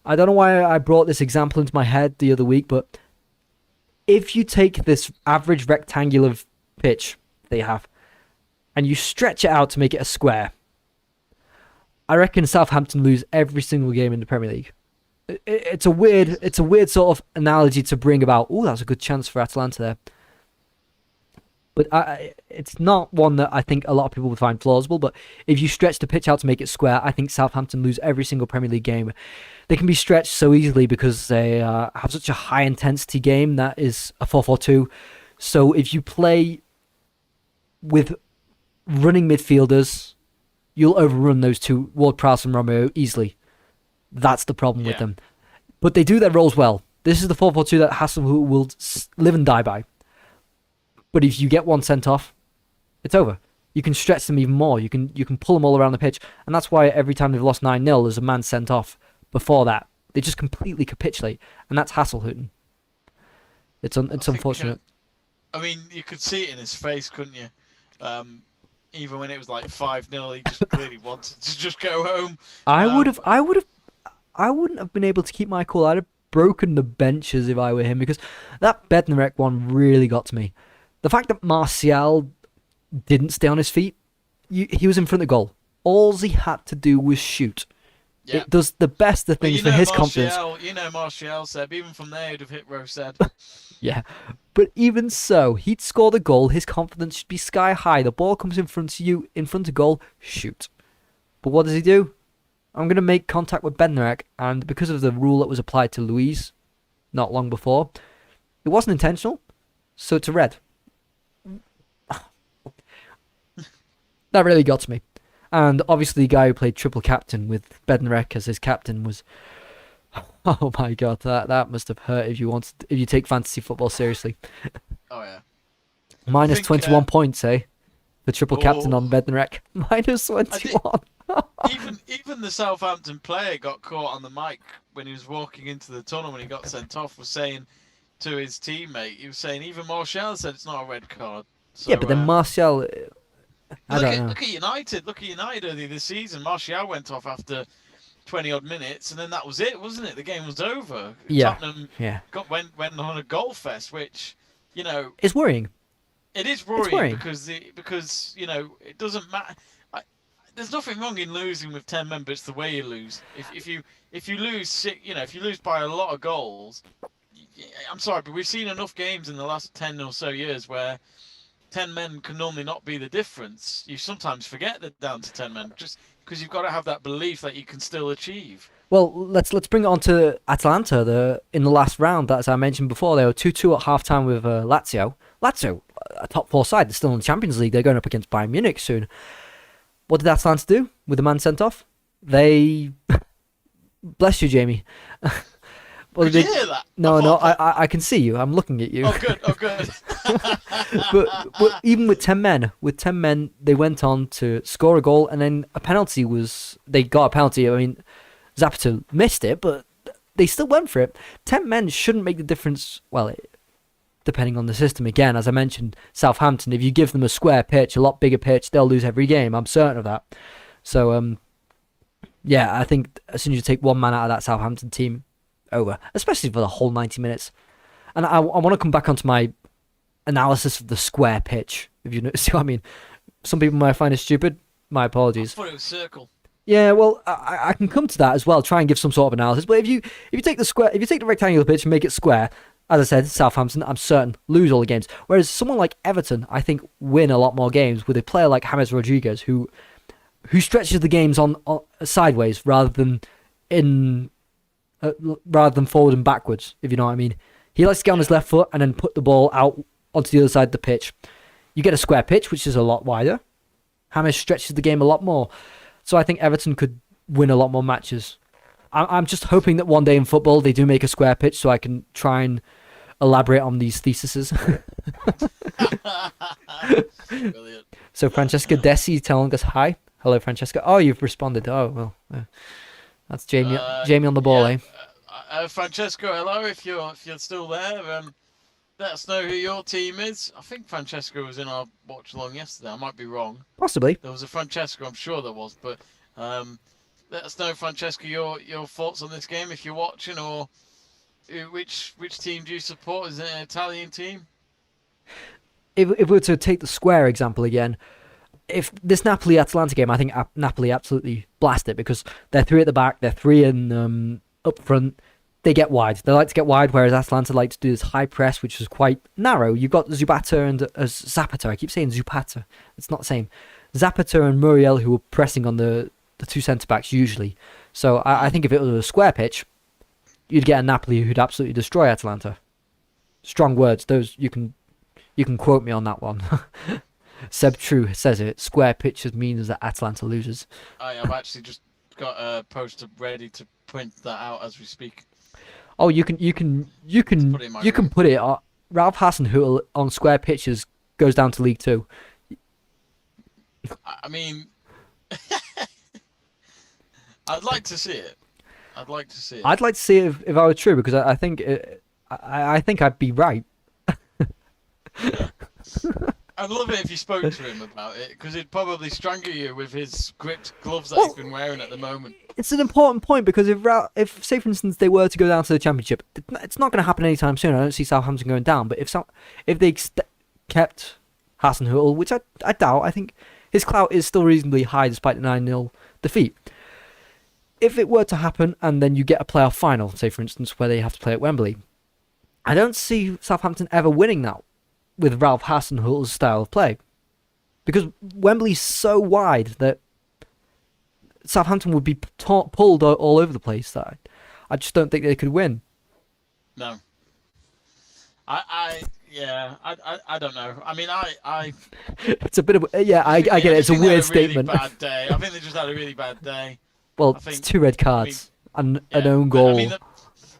I don't know why I brought this example into my head the other week, but if you take this average rectangular pitch they have and you stretch it out to make it a square, I reckon Southampton lose every single game in the Premier League. It's a weird sort of analogy to bring about. Oh, that's a good chance for Atalanta there. But it's not one that I think a lot of people would find plausible. But if you stretch the pitch out to make it square, I think Southampton lose every single Premier League game. They can be stretched so easily because they have such a high intensity game that is a 4-4-2. So if you play with running midfielders, you'll overrun those two, Ward-Prowse and Romeo, easily. That's the problem with them. But they do their roles well. This is the 4-4-2 that Hasselhoff will live and die by. But if you get one sent off, it's over. You can stretch them even more. You can pull them all around the pitch. And that's why every time they've lost 9-0, there's a man sent off before that. They just completely capitulate. And that's Hasselhoff. It's unfortunate. I mean, you could see it in his face, couldn't you? Even when it was like 5-0, he just clearly wanted to just go home. I wouldn't have been able to keep my cool. I'd have broken the benches if I were him, because that Bednarek one really got to me. The fact that Martial didn't stay on his feet, he was in front of goal. All he had to do was shoot. Yeah. It does the best of things for his confidence. Martial said, even from there, he'd have hit Rosed. Yeah, but even so, he'd scored a goal. His confidence should be sky high. The ball comes in front of you, in front of goal, shoot. But what does he do? I'm going to make contact with Bednarek, and because of the rule that was applied to Luiz not long before, it wasn't intentional, so it's a red. That really got to me. And obviously the guy who played triple captain with Bednarek as his captain was... Oh my god, that must have hurt if you take fantasy football seriously. Oh yeah. Minus 21 points, eh? The triple captain on Bednarek. Minus 21. Even the Southampton player got caught on the mic when he was walking into the tunnel when he got sent off, was saying to his teammate, he was saying, even Martial said it's not a red card. So, yeah, but then Martial... Look at United earlier this season. Martial went off after 20-odd minutes, and then that was it, wasn't it? The game was over. Yeah. Tottenham went on a goal fest, which, it's worrying. It is worrying because it doesn't matter. There's nothing wrong in losing with 10 men, but it's the way you lose. If you lose, if you lose by a lot of goals, I'm sorry, but we've seen enough games in the last 10 or so years where 10 men can normally not be the difference. You sometimes forget that down to 10 men, just because you've got to have that belief that you can still achieve. Well, let's bring it on to Atalanta. In the last round, as I mentioned before, they were 2-2 at half-time with Lazio. Lazio, a top 4 side, they're still in the Champions League. They're going up against Bayern Munich soon. What did Atalanta do with the man sent off? They... Bless you, Jamie. Did you hear that? No, I can see you. I'm looking at you. Oh, good. but even with 10 men, they went on to score a goal, and then they got a penalty. I mean, Zapata missed it, but they still went for it. 10 men shouldn't make the difference. Well, depending on the system, again, as I mentioned, Southampton, if you give them a square pitch, a lot bigger pitch, they'll lose every game. I'm certain of that. So, yeah, I think as soon as you take one man out of that Southampton team, over, especially for the whole 90 minutes. And I want to come back onto my analysis of the square pitch, if you see what I mean. Some people might find it stupid. My apologies. I thought it was circle. Yeah, well, I can come to that as well, try and give some sort of analysis. But if you take the rectangular pitch and make it square, as I said, Southampton, I'm certain, lose all the games. Whereas someone like Everton, I think, win a lot more games with a player like James Rodriguez, who stretches the games on sideways rather than forward and backwards, if you know what I mean. He likes to get on his left foot and then put the ball out onto the other side of the pitch. You get a square pitch, which is a lot wider. James stretches the game a lot more. So I think Everton could win a lot more matches. I'm just hoping that one day in football they do make a square pitch so I can try and elaborate on these theses. Brilliant. So Francesca Desi telling us hi. Hello, Francesca. Oh, you've responded. Oh, well. That's Jamie on the ball, yeah. Francesco, hello. If you're still there, let us know who your team is. I think Francesco was in our watch along yesterday. I might be wrong. Possibly. There was a Francesco, I'm sure there was. But let us know, Francesco, your thoughts on this game if you're watching, or which team do you support? Is it an Italian team? If we were to take the square example again, if this Napoli-Atalanta game, I think Napoli absolutely blast it because they're 3 at the back, they're 3 in up front, they get wide. They like to get wide, whereas Atalanta like to do this high press, which is quite narrow. You've got Zapata and Zapata. I keep saying Zapata. It's not the same. Zapata and Muriel, who are pressing on the two centre-backs usually. So I think if it was a square pitch, you'd get a Napoli who'd absolutely destroy Atalanta. Strong words. Those you can quote me on that one. Seb True says it. Square pitches means that Atalanta loses. I have actually just got a poster ready to print that out as we speak. Oh, you can put it. Ralph Hasenhüttl on square pitches goes down to League Two. I mean, I'd like to see it. I'd like to see it if I were true, because I think I think I'd be right. Yeah. I'd love it if you spoke to him about it, because he'd probably strangle you with his gripped gloves that he's been wearing at the moment. It's an important point, because if say for instance they were to go down to the Championship, it's not going to happen anytime soon. I don't see Southampton going down, but if they kept Hasenhüttl, which I doubt, I think his clout is still reasonably high despite the 9-0 defeat. If it were to happen and then you get a playoff final, say for instance where they have to play at Wembley, I don't see Southampton ever winning that with Ralph Hasenhüttl's style of play, because Wembley's so wide that Southampton would be pulled all over the place. That I just don't think they could win. No. I don't know. I mean, It's a bit of I get it. It's a weird statement. Really bad day. I think they just had a really bad day. Well, it's 2 red cards and an own goal.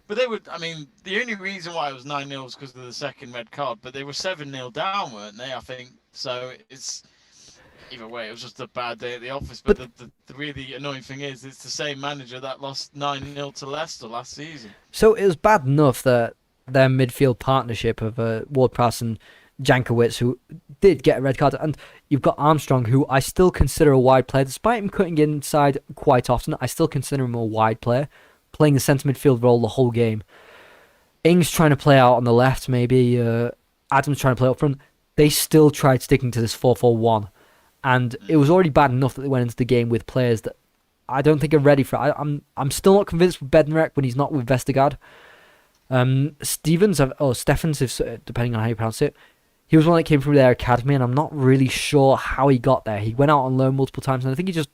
But they would. I mean, the only reason why it was 9-0 was because of the second red card. But they were 7-0 down, weren't they? I think so. It's either way. It was just a bad day at the office. But the really annoying thing is, it's the same manager that lost 9-0 to Leicester last season. So it was bad enough that their midfield partnership of Ward-Prowse and Jankovic, who did get a red card, and you've got Armstrong, who I still consider a wide player, despite him cutting inside quite often. I still consider him a wide player, playing the centre midfield role the whole game. Ings trying to play out on the left, maybe Adams trying to play up front. They still tried sticking to this 4-4-1, and it was already bad enough that they went into the game with players that I don't think are ready for it. I'm still not convinced with Bednarek when he's not with Vestergaard. Steffens, depending on how you pronounce it, he was one that came from their academy, and I'm not really sure how he got there. He went out on loan multiple times, and I think he just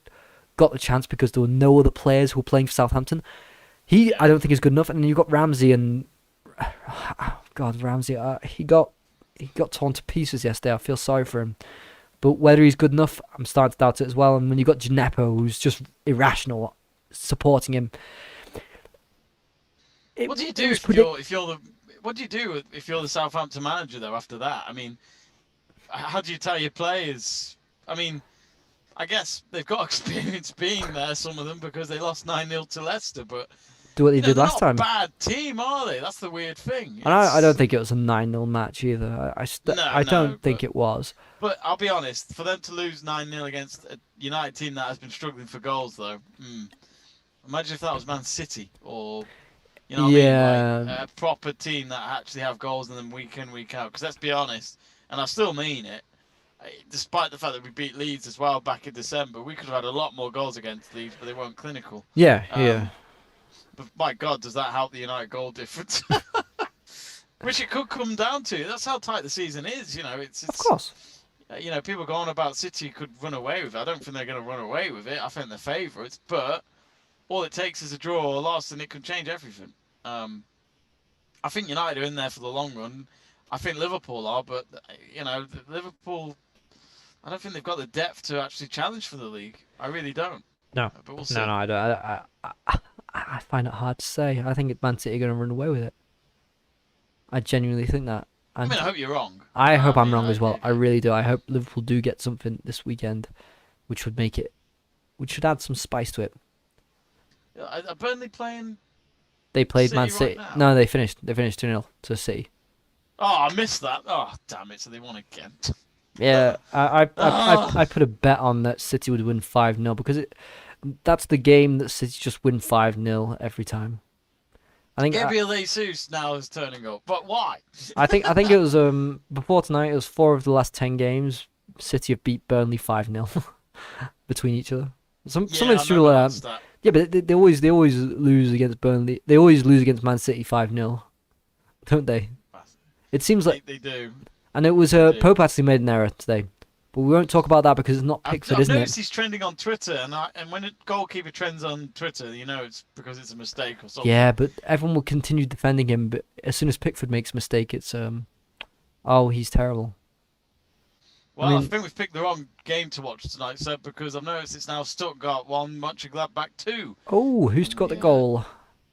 got the chance because there were no other players who were playing for Southampton. I don't think is good enough. And then you've got Ramsey, and Ramsey, he got torn to pieces yesterday. I feel sorry for him, but whether he's good enough, I'm starting to doubt it as well. And when you've got Gineppo, who's just irrational, supporting him. What do you do if you're the Southampton manager though? After that, I mean, how do you tell your players? I mean, I guess they've got experience being there, some of them, because they lost 9-0 to Leicester. But do what they did last time. They're not a bad team, are they? That's the weird thing. And I don't think it was a 9-0 match either. I don't think it was. But I'll be honest, for them to lose 9-0 against a United team that has been struggling for goals, though, imagine if that was Man City or. You know what I mean? Like, a proper team that actually have goals in them week in, week out. Because let's be honest, and I still mean it, despite the fact that we beat Leeds as well back in December, we could have had a lot more goals against Leeds, but they weren't clinical. Yeah. But my God, does that help the United goal difference? Which it could come down to. That's how tight the season is. You know, it's of course. You know, people go on about City could run away with it. I don't think they're going to run away with it. I think they're favourites, but all it takes is a draw or a loss, and it can change everything. I think United are in there for the long run. I think Liverpool are, but you know, Liverpool, I don't think they've got the depth to actually challenge for the league. I really don't. No, but we'll see. No, I don't. I find it hard to say. I think Man City are going to run away with it. I genuinely think that. And I hope you're wrong. I hope I'm wrong as well. I really do. I hope Liverpool do get something this weekend, which would add some spice to it. Are Burnley playing? They played City Man City. right No, they finished 2-0 to City. Oh, I missed that. Oh, damn it! So they won again. Yeah, I put a bet on that City would win 5-0 because that's the game that City just win 5-0 every time. I think Gabriel Jesus now is turning up, but why? I think it was before tonight. It was 4 of the last 10 games. City have beat Burnley 5-0 between each other. Something similar. Yeah, but they always lose against Burnley. They always lose against Man City 5-0, don't they? It seems like, They do. and it was They do. Pope actually made an error today, but we won't talk about that because it's not Pickford, I've isn't it? noticed he's trending on Twitter, and when a goalkeeper trends on Twitter, you know it's because it's a mistake or something. Yeah, but everyone will continue defending him. But as soon as Pickford makes a mistake, it's oh, he's terrible. I Well, I mean, think we've picked the wrong game to watch tonight, Seb, because I've noticed it's now Stuttgart 1, Mönchengladbach 2. oh, who's And got the goal?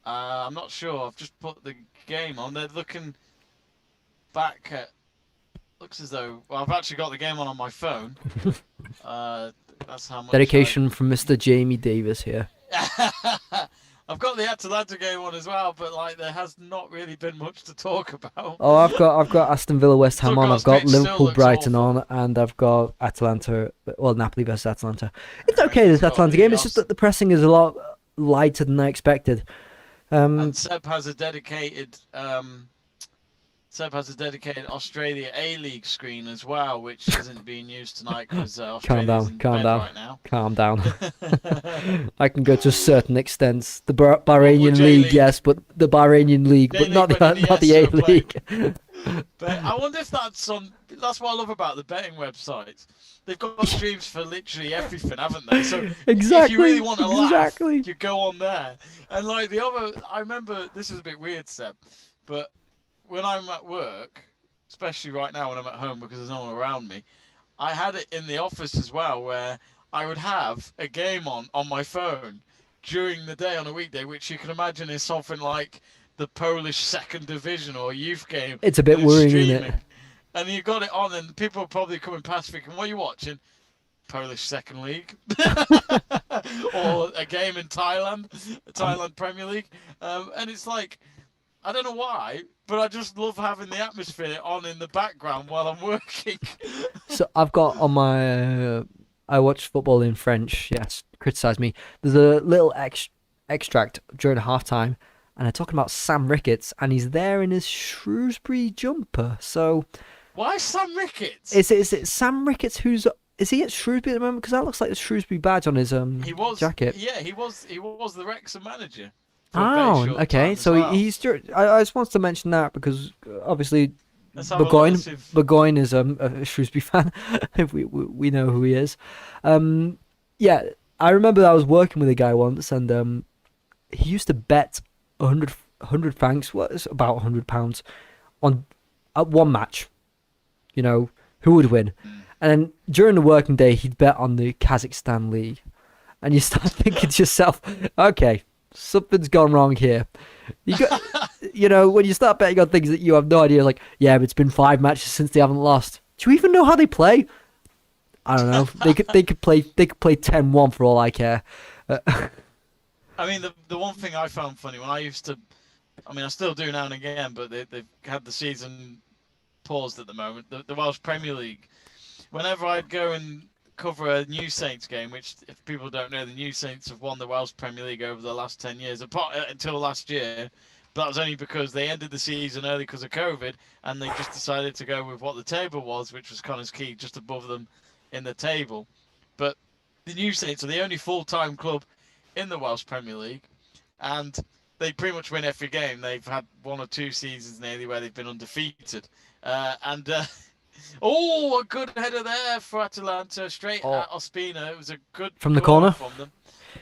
I'm not sure. I've just put the game on. They're looking back at. Looks as though. Well, I've actually got the game on my phone. Uh, that's how much. Dedication from Mr. Jamie Davis here. I've got the Atalanta game on as well, but like there has not really been much to talk about. Oh, I've got Aston Villa West Ham on. I've got Stuttgart's pitch still Liverpool looks Brighton awful. on, and I've got Atalanta. Well, Napoli versus Atalanta. It's And okay, it's this got Atalanta game. It's just that the pressing is a lot lighter than I expected. And Seb has a dedicated Australia A-League screen as well, which isn't being used tonight because Calm Australia's down, in calm bed down, right now. calm down. I can go to a certain extent. The Or Bahrainian League, J-League. yes, but the Bahrainian League, but not J-League when the not the Iniesta A are playing. League. But I wonder if that's on. That's what I love about the betting websites. They've got streams for literally everything, haven't they? So if you really want to laugh, Exactly. you go on there. And like the other, I remember this is a bit weird, Seb, but when I'm at work, especially right now when I'm at home because there's no one around me, I had it in the office as well where I would have a game on my phone during the day on a weekday, which you can imagine is something like the Polish second division or youth game, It's a bit and it's worrying, isn't streaming. it? And you got it on, and people are probably coming past thinking, "What are you watching? Polish Second League, or a game in Thailand, Thailand Premier League?" And it's like, I don't know why, but I just love having the atmosphere on in the background while I'm working. So I've got on my. I watch football in French. Yes, criticize me. There's a little extract during halftime, and they're talking about Sam Ricketts, and he's there in his Shrewsbury jumper. So Why Sam Ricketts? is it Sam Ricketts who's is he at Shrewsbury at the moment? Because that looks like the Shrewsbury badge on his He was, jacket. yeah, he was the Wrexham manager for a very Oh, short okay. time as So well. I just wanted to mention that because obviously Let's have a massive. Burgoyne is a Shrewsbury fan. We know who he is. Yeah, I remember I was working with a guy once, and he used to bet 100 francs, what is about £100 on at one match. You know who would win, and then during the working day he'd bet on the Kazakhstan league, and you start thinking to yourself, okay, something's gone wrong here. You got, when you start betting on things that you have no idea, like, yeah, but it's been 5 matches since they haven't lost. Do you even know how they play? I don't know. They could play 10-1 for all I care. I mean, the one thing I found funny when I used to, I mean, I still do now and again, but they've had the season paused at the moment. The Welsh Premier League. Whenever I'd go and cover a New Saints game, which if people don't know, the New Saints have won the Welsh Premier League over the last 10 years, apart until last year. But that was only because they ended the season early because of COVID, and they just decided to go with what the table was, which was Connors Key, just above them in the table. But the New Saints are the only full-time club in the Welsh Premier League, and they pretty much win every game. They've had 1 or 2 seasons nearly where they've been undefeated. Oh, a good header there for Atalanta, straight at Ospina. It was a good From the corner from them.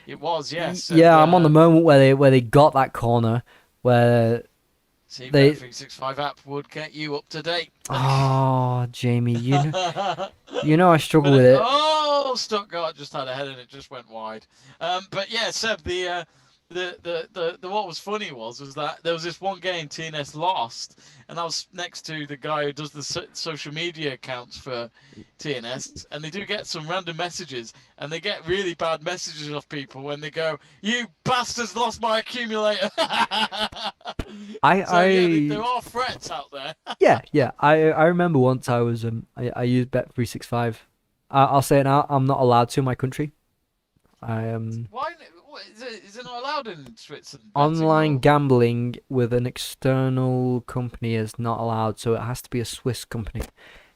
It was, yes. Yeah, And, I'm on the moment where they got that corner where see, they. Bet365 app would get you up to date. Oh, Jamie, I struggle with it. Oh, Stuttgart just had a header and it just went wide. But yeah, Seb, the what was funny was that there was this one game TNS lost, and I was next to the guy who does the social media accounts for TNS, and they do get some random messages, and they get really bad messages off people when they go, "You bastards lost my accumulator." There are threats out there. Yeah. I remember once I was I used Bet365. I'll say it now. I'm not allowed to in my country. I Why? Is it not allowed in Switzerland? Online gambling with an external company is not allowed, so it has to be a Swiss company.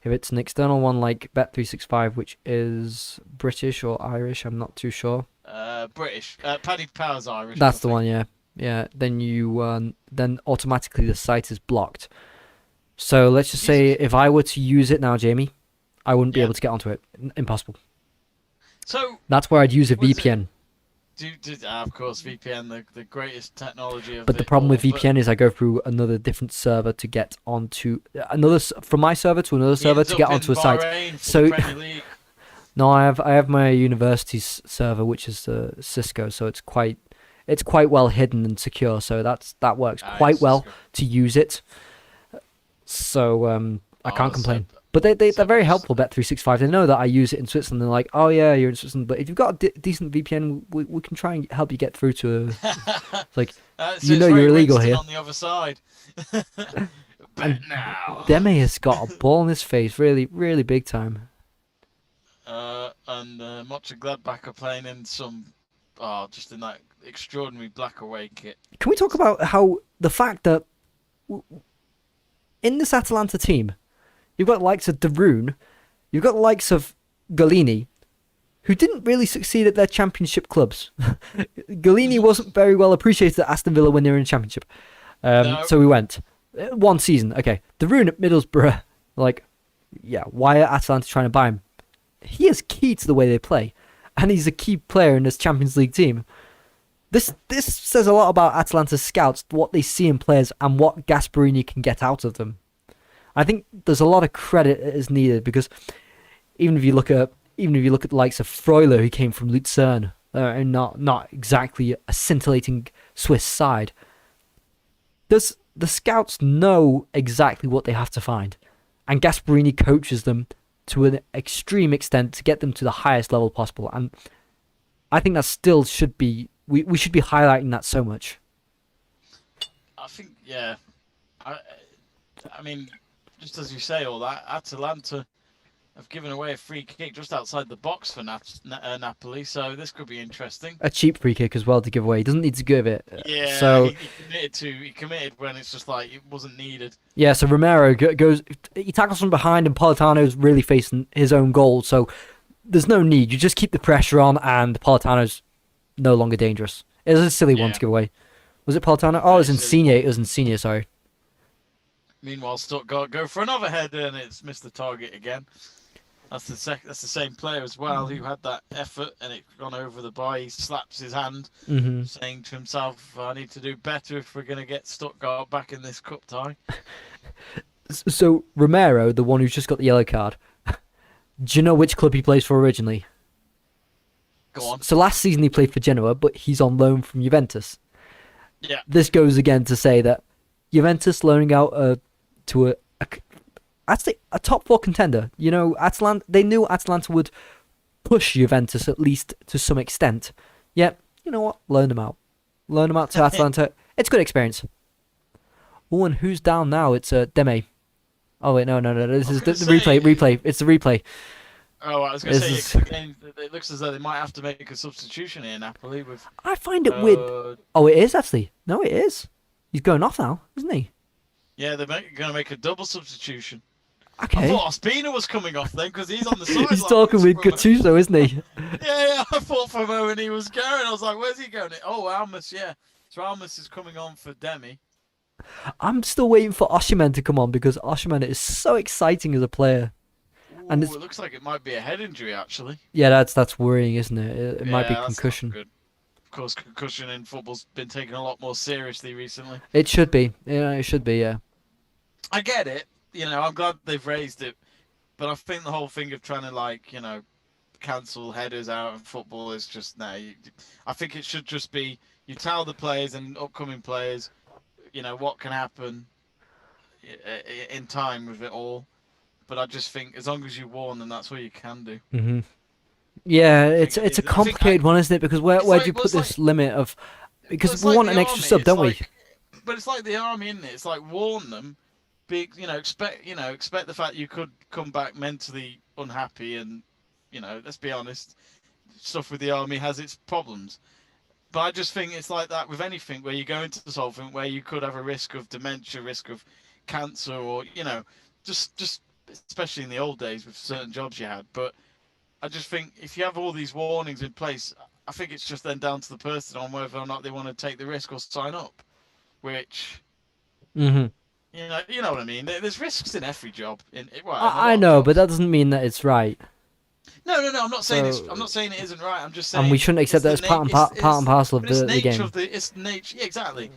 If it's an external one like Bet365, which is British or Irish, I'm not too sure. British. Paddy Power's Irish, I That's the think. one, yeah. Yeah, then automatically the site is blocked. So let's just say Jesus. if I were to use it now, Jamie, I wouldn't be Yeah. able to get onto it. Impossible. So That's where I'd use a was it? VPN. Of course, VPN, the greatest technology of But the it problem with all. But VPN is I go through another different server to get onto from my server to another he server ends to get up in onto a site. Bahrain for the So Premier League. no, I have my university's server, which is Cisco, so it's quite well hidden and secure. So that works Ah, quite yes, well Cisco. to use it. So I Oh, can't complain. But they're very helpful, Bet365. They know that I use it in Switzerland. They're like, oh yeah, you're in Switzerland, but if you've got a decent VPN, we can try and help you get through to. It's like So it's you're Ray illegal Winston here. on the other side. Bet And now. Deme has got a ball in his face, really, really big time. And Mocha Gladbach are playing in just in that extraordinary black away kit. Can we talk about how the fact that in this Atalanta team, you've got the likes of De Roon, you've got the likes of Golini, who didn't really succeed at their championship clubs. Golini wasn't very well appreciated at Aston Villa when they were in championship. No. So we went. One season, okay. De Roon at Middlesbrough, like, yeah, why are Atalanta trying to buy him? He is key to the way they play, and he's a key player in this Champions League team. This says a lot about Atalanta's scouts, what they see in players, and what Gasperini can get out of them. I think there's a lot of credit that is needed because even if you look at the likes of Freuler, who came from Luzern, and not exactly a scintillating Swiss side, the scouts know exactly what they have to find, and Gasperini coaches them to an extreme extent to get them to the highest level possible. And I think that still should be we should be highlighting that so much. I think, yeah. I mean, just as you say all that, Atalanta have given away a free kick just outside the box for Napoli, so this could be interesting. A cheap free kick as well to give away. He doesn't need to give it. Yeah, So he committed when it's just like it wasn't needed. yeah, so Romero goes, he tackles from behind, and Politano's really facing his own goal. So there's no need. You just keep the pressure on, and Politano's no longer dangerous. It was a silly one Yeah. to give away. Was it Politano? Oh, it was Very silly. Insigne. It was Insigne. Sorry. Meanwhile, Stuttgart go for another header and it's missed the target again. That's the same player as well who had that effort and it gone over the bar. He slaps his hand, saying to himself, "I need to do better if we're going to get Stuttgart back in this cup tie." So Romero, the one who's just got the yellow card, do you know which club he plays for originally? Go on. So last season he played for Genoa, but he's on loan from Juventus. Yeah. This goes again to say that Juventus loaning out to I'd say a top four contender. You know, Atalanta. They knew Atalanta would push Juventus at least to some extent. Yet, you know what? Loan them out. Loan them out to Atalanta. It's good experience. Oh, and who's down now? It's Deme. Oh wait, no. This is the replay. Replay. It's the replay. Oh, I was going to This say, is- again, it looks as though they might have to make a substitution here, Napoli. With I find it weird. Oh, it is actually. No, it is. He's going off now, isn't he? yeah, they're going to make a double substitution. I Okay. thought Ospina was coming off then because he's on the sideline. He's talking with Gattuso, isn't he? Yeah, I thought for a moment he was going. I was like, where's he going? Oh, Almas, yeah. So Almas is coming on for Demi. I'm still waiting for Osimhen to come on because Osimhen is so exciting as a player. Ooh, And it looks like it might be a head injury, actually. Yeah, that's worrying, isn't it? It might be Yeah, that's not concussion. good. Of course, concussion in football's been taken a lot more seriously recently. It should be. Yeah, it should be. Yeah. I get it. You know, I'm glad they've raised it. But I think the whole thing of trying to, cancel headers out in football is just, I think it should just be, you tell the players and upcoming players, what can happen in time with it all. But I just think as long as you warn them, that's all you can do. Mm-hmm. Yeah, I it's think it a is. I think complicated one, isn't it? Because where it's do like- you well, put it's this like- limit of? Because It's we like want the an extra army, sub, it's don't we? like- But it's like the army, isn't it? It's like warn them, expect the fact you could come back mentally unhappy, and let's be honest, stuff with the army has its problems. But I just think it's like that with anything where you go into something where you could have a risk of dementia, risk of cancer, or just especially in the old days with certain jobs you had. But I just think if you have all these warnings in place, I think it's just then down to the person on whether or not they want to take the risk or sign up. Which, Hmm. you know what I mean. There's risks in every job. In a I lot of know, but jobs. that doesn't mean that it's right. No. I'm not saying it's. I'm So, not saying it isn't right. I'm just and we saying shouldn't accept it's that the as part and part and it's parcel of but it's the nature game. of the. It's nature. Yeah, exactly.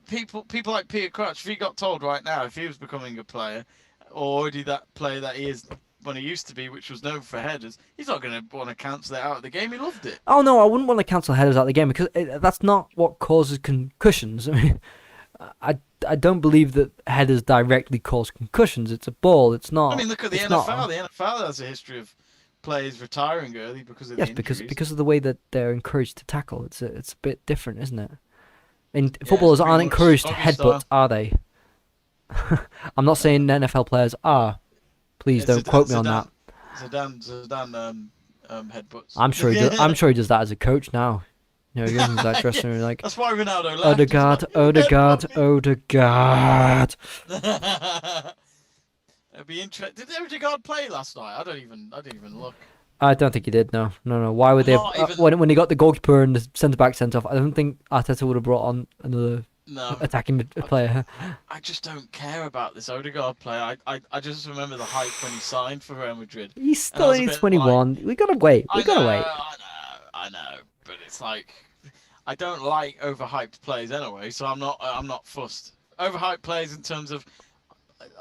People like Peter Crouch. If he got told right now, if he was becoming a player, or already that player that he is when he used to be, which was known for headers, he's not going to want to cancel it out of the game. He loved it. Oh no, I wouldn't want to cancel headers out of the game because that's not what causes concussions. I mean, I I don't believe that headers directly cause concussions. It's a ball. It's I not. mean, look at the It's NFL. not. The NFL has a history of players retiring early because of the Yes, injuries. because of the way that they're encouraged to tackle. It's a bit different, isn't it? And Yeah, it's footballers pretty aren't much encouraged to doggy headbutt, style. are they? I'm not Uh, saying NFL players are. Please yeah, don't quote me on that. Zidane headbutts. I'm sure he does. I'm sure he does that as a coach now. You know, he goes into that Yeah, dressing room like that's why Ronaldo left. He's Odegaard, like, you Odegaard, headbutt Odegaard. me. It'd be interesting. Did Odegaard play last night? I didn't even look. I don't think he did. No, no, no. Why would they have? Not even. When he got the goalkeeper and the centre back sent off, I don't think Arteta would have brought on another No. attacking I, player. I just don't care about this Odegaard player. I just remember the hype when he signed for Real Madrid, He's and I still was a only bit like, 21. We gotta wait. We gotta wait. I know, but it's like I don't like overhyped players anyway, so I'm not fussed. Overhyped players in terms of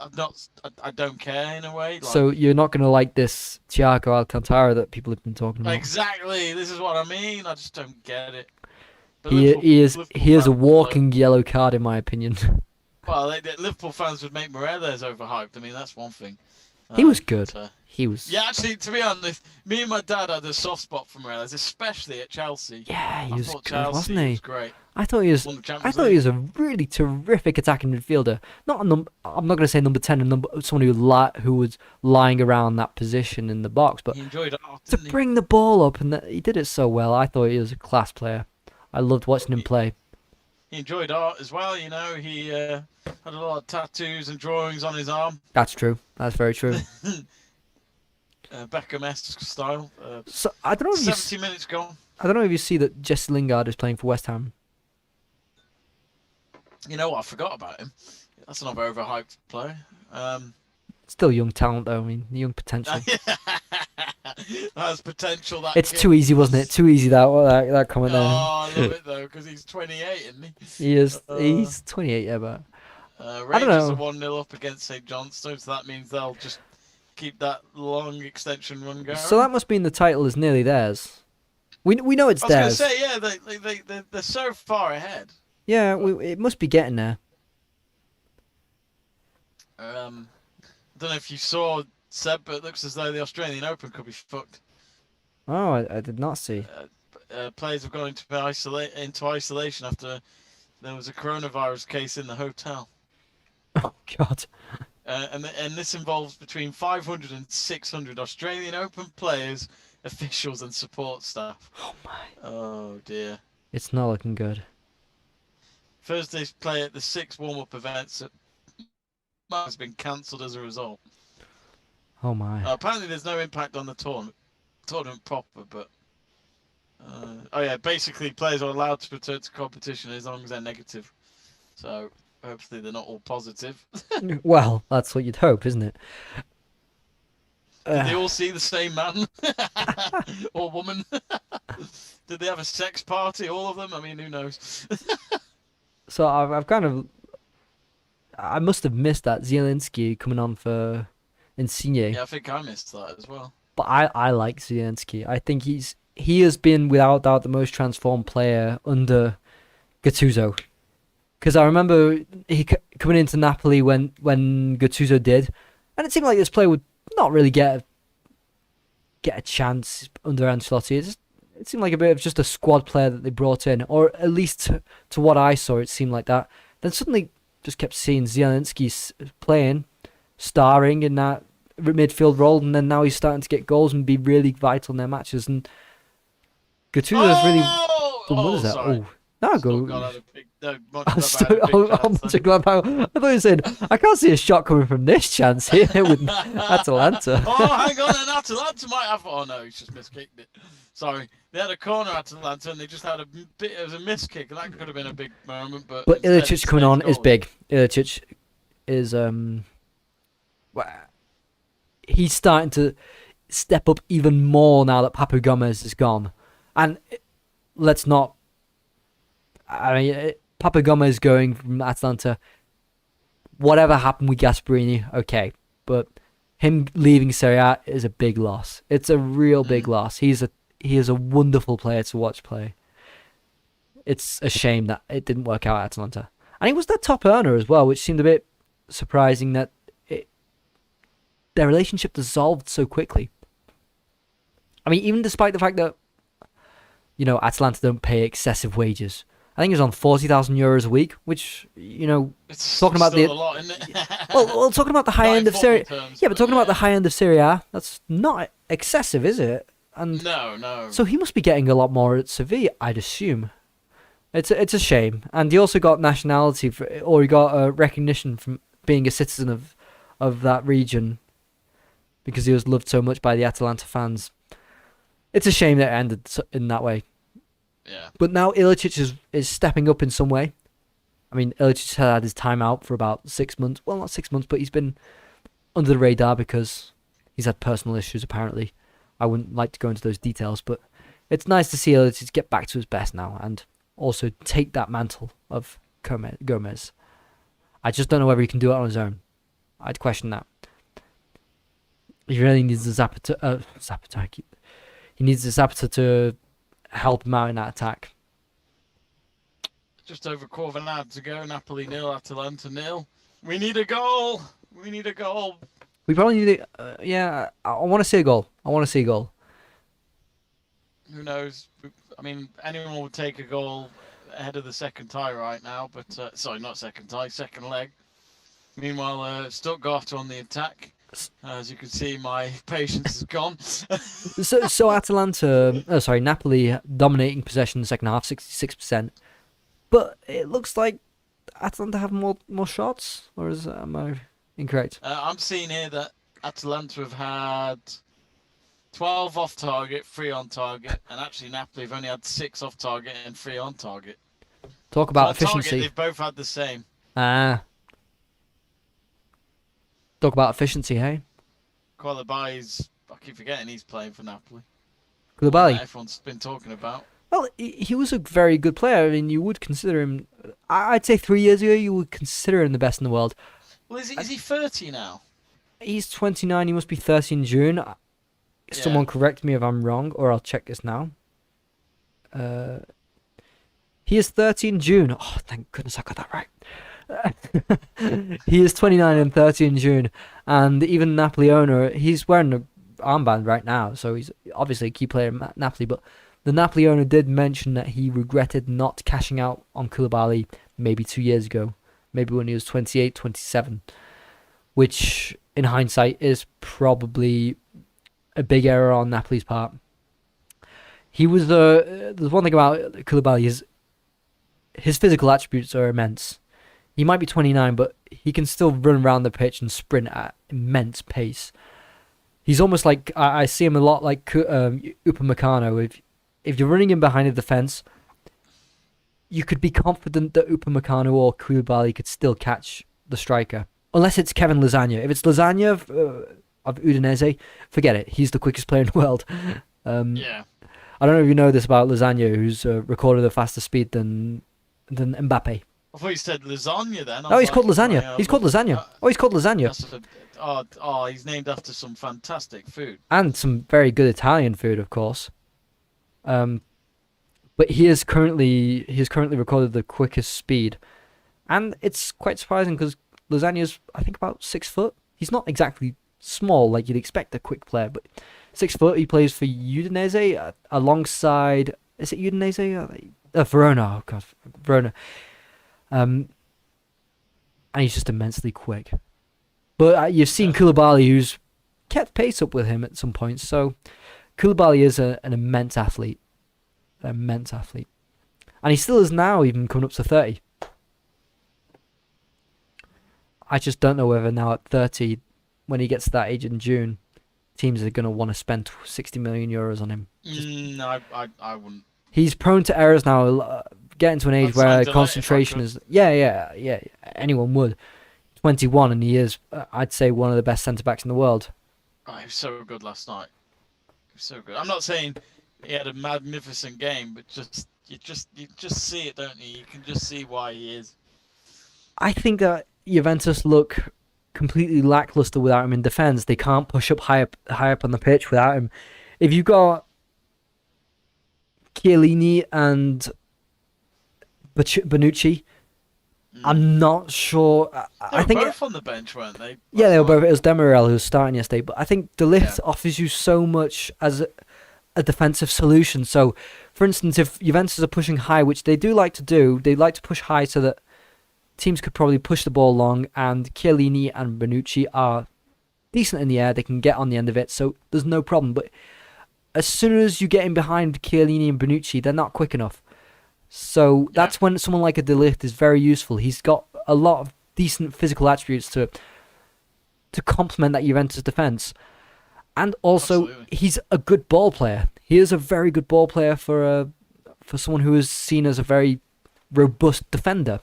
I don't care in a way. Like So you're not gonna like this Thiago Alcantara that people have been talking about. exactly, this is what I mean. I just don't get it. But He is a fans would like, walking yellow card in my opinion. well, Liverpool fans would make Morelos overhyped. I mean, that's one thing. He was good. But, He was. yeah, actually, to be honest, me and my dad had a soft spot for Morelos, especially at Chelsea. Yeah, he I was thought good, Chelsea wasn't he? was great. I thought he was. Won the I Champions thought he League. was a really terrific attacking midfielder. Not a I'm not gonna say number 10 and someone who was lying around that position in the box, but He enjoyed art, to didn't he? bring the ball up and he did it so well. I thought he was a class player. I loved watching him play. He enjoyed art as well. You know, he had a lot of tattoos and drawings on his arm, That's true. That's very true. Beckham-esque style. So I don't know if 70 minutes gone. I don't know if you see that Jesse Lingard is playing for West Ham. You know what? I forgot about him. That's another overhyped player. Still young talent though. I mean, young potential. Has potential. That It's kid. too easy, wasn't it? Too easy that comment there. Oh, I love it though because he's 28, isn't he? He is. He's 28, yeah, but I don't Rangers know. are 1-0 up against St Johnstone, so that means they'll just keep that long extension run going. So that must mean the title is nearly theirs. We know it's I was going to theirs. say, yeah, they're so far ahead. Yeah, it must be getting there. I don't know if you saw, Seb, but it looks as though the Australian Open could be fucked. Oh, I did not see. Players have gone into isolation after there was a coronavirus case in the hotel. Oh God. And this involves between 500 and 600 Australian Open players, officials, and support staff. Oh my. Oh dear. It's not looking good. Thursday's play at the 6 warm-up events has been cancelled as a result. Oh my. Apparently, there's no impact on the tournament proper, but oh yeah, basically players are allowed to return to competition as long as they're negative. So hopefully they're not all positive. Well, that's what you'd hope, isn't it? Did they all see the same man or woman? Did they have a sex party, all of them? I mean, who knows? So I've kind of. I must have missed that Zielinski coming on for Insigne. Yeah, I think I missed that as well. But I like Zielinski. I think he has been without doubt the most transformed player under Gattuso. Because I remember he coming into Napoli when Gattuso did, and it seemed like this player would not really get a chance under Ancelotti. It seemed like a bit of just a squad player that they brought in, or at least to what I saw, it seemed like that. Then suddenly, just kept seeing Zielinski playing, starring in that midfield role, and then now he's starting to get goals and be really vital in their matches. And Gattuso's really. What is that? Sorry. Oh, now Snooker go. had a big Monte Glad had a big chance. Monte Glad. I thought you were saying I can't see a shot coming from this chance here with Atalanta. Oh, hang on, and Atalanta might have. Oh no, he's just miskicked it. Sorry, they had a corner Atalanta, and they just had a bit of a miss kick, and that could have been a big moment. But Ilicic coming on is big. Ilicic is he's starting to step up even more now that Papu Gomez is gone, and let's not. I mean, Papu Gomez going from Atalanta. Whatever happened with Gasperini, okay, but him leaving Serie A is a big loss. It's a real big loss. He is a wonderful player to watch play. It's a shame that it didn't work out at Atalanta, and he was their top earner as well, which seemed a bit surprising that their relationship dissolved so quickly. I mean, even despite the fact that Atalanta don't pay excessive wages. I think it's on €40,000 a week, which it's talking about still a lot, isn't it? well, talking about the high end of Serie, but talking about the high end of Serie A, that's not excessive, is it? And no. so he must be getting a lot more at Sevilla, I'd assume. It's a shame, and he also got nationality or he got a recognition from being a citizen of that region because he was loved so much by the Atalanta fans. It's a shame that it ended in that way. Yeah. But now Ilicic is stepping up in some way. I mean, Ilicic had his time out for about 6 months. Well, not 6 months, but he's been under the radar because he's had personal issues, apparently. I wouldn't like to go into those details, but it's nice to see Ilicic get back to his best now and also take that mantle of Gomez. I just don't know whether he can do it on his own. I'd question that. He really needs the Zapata. He needs the Zapata to help him out in that attack. Just over quarter of an hour to go. Napoli 0, Atalanta 0. We need a goal. We probably need I want to see a goal. Who knows? I mean, anyone would take a goal ahead of the second tie right now, but sorry, not second tie, second leg. Meanwhile, Stuttgart on the attack. As you can see, my patience is gone. So Napoli dominating possession in the second half, 66%. But it looks like Atalanta have more shots, or am I incorrect? I'm seeing here that Atalanta have had 12 off target, 3 on target, and actually Napoli have only had 6 off target and 3 on target. Talk about so efficiency. Target, they've both had the same. Talk about efficiency, hey? Koulibaly's, I keep forgetting he's playing for Napoli. Koulibaly. Everyone's been talking about. Well, he was a very good player. I mean, you would consider him. I'd say 3 years ago, you would consider him the best in the world. Well, is he 30 now? He's 29. He must be 30 in June. Someone correct me if I'm wrong, or I'll check this now. He is 30 in June. Oh, thank goodness I got that right. He is 29 and 30 in June, and even Napoli owner, he's wearing an armband right now, so he's obviously a key player at Napoli, but the Napoli owner did mention that he regretted not cashing out on Koulibaly maybe 2 years ago, maybe when he was 28, 27, which in hindsight is probably a big error on Napoli's part. He was there's one thing about Koulibaly is his physical attributes are immense. He might be 29, but he can still run around the pitch and sprint at immense pace. He's almost like, I see him a lot like Upamecano. If you're running in behind the defence, you could be confident that Upamecano or Koulibaly could still catch the striker. Unless it's Kevin Lasagna. If it's Lasagna of Udinese, forget it. He's the quickest player in the world. Yeah. I don't know if you know this about Lasagna, who's recorded a faster speed than Mbappe. I thought you said lasagna then. No, he's called Lasagna. He's called Lasagna. He's called Lasagna. He's named after some fantastic food. And some very good Italian food, of course. But he has currently recorded the quickest speed. And it's quite surprising because Lasagna's, I think, about 6 foot. He's not exactly small like you'd expect a quick player, but 6 foot. He plays for Udinese alongside, is it Udinese? Verona. Oh God, Verona. And he's just immensely quick. But you've seen Koulibaly, who's kept pace up with him at some points. So Koulibaly is an immense athlete. And he still is now, even coming up to 30. I just don't know whether now at 30, when he gets to that age in June, teams are going to want to spend 60 million euros on him. No, I wouldn't. He's prone to errors now, getting to an age I'd sign where Delete if I concentration could. is. Yeah. Anyone would. 21, and he is, I'd say, one of the best centre backs in the world. Oh, he was so good last night. He was so good. I'm not saying he had a magnificent game, but you just see it, don't you? You can just see why he is. I think that Juventus look completely lackluster without him in defence. They can't push up high up on the pitch without him. If you got Chiellini and Bonucci, Mm. I'm not sure. They I were think both on the bench, weren't they? yeah, Last they were night? both. It was Demirel who was starting yesterday, but I think De Yeah. Ligt offers you so much as a defensive solution. So, for instance, if Juventus are pushing high, which they do like to do, they like to push high so that teams could probably push the ball long, and Chiellini and Bonucci are decent in the air. They can get on the end of it, so there's no problem. But as soon as you get in behind Chiellini and Bonucci, they're not quick enough. So Yeah. that's when someone like a De Ligt is very useful. He's got a lot of decent physical attributes to complement that Juventus defense, and also Absolutely. he's a good ball player. He is a very good ball player for someone who is seen as a very robust defender.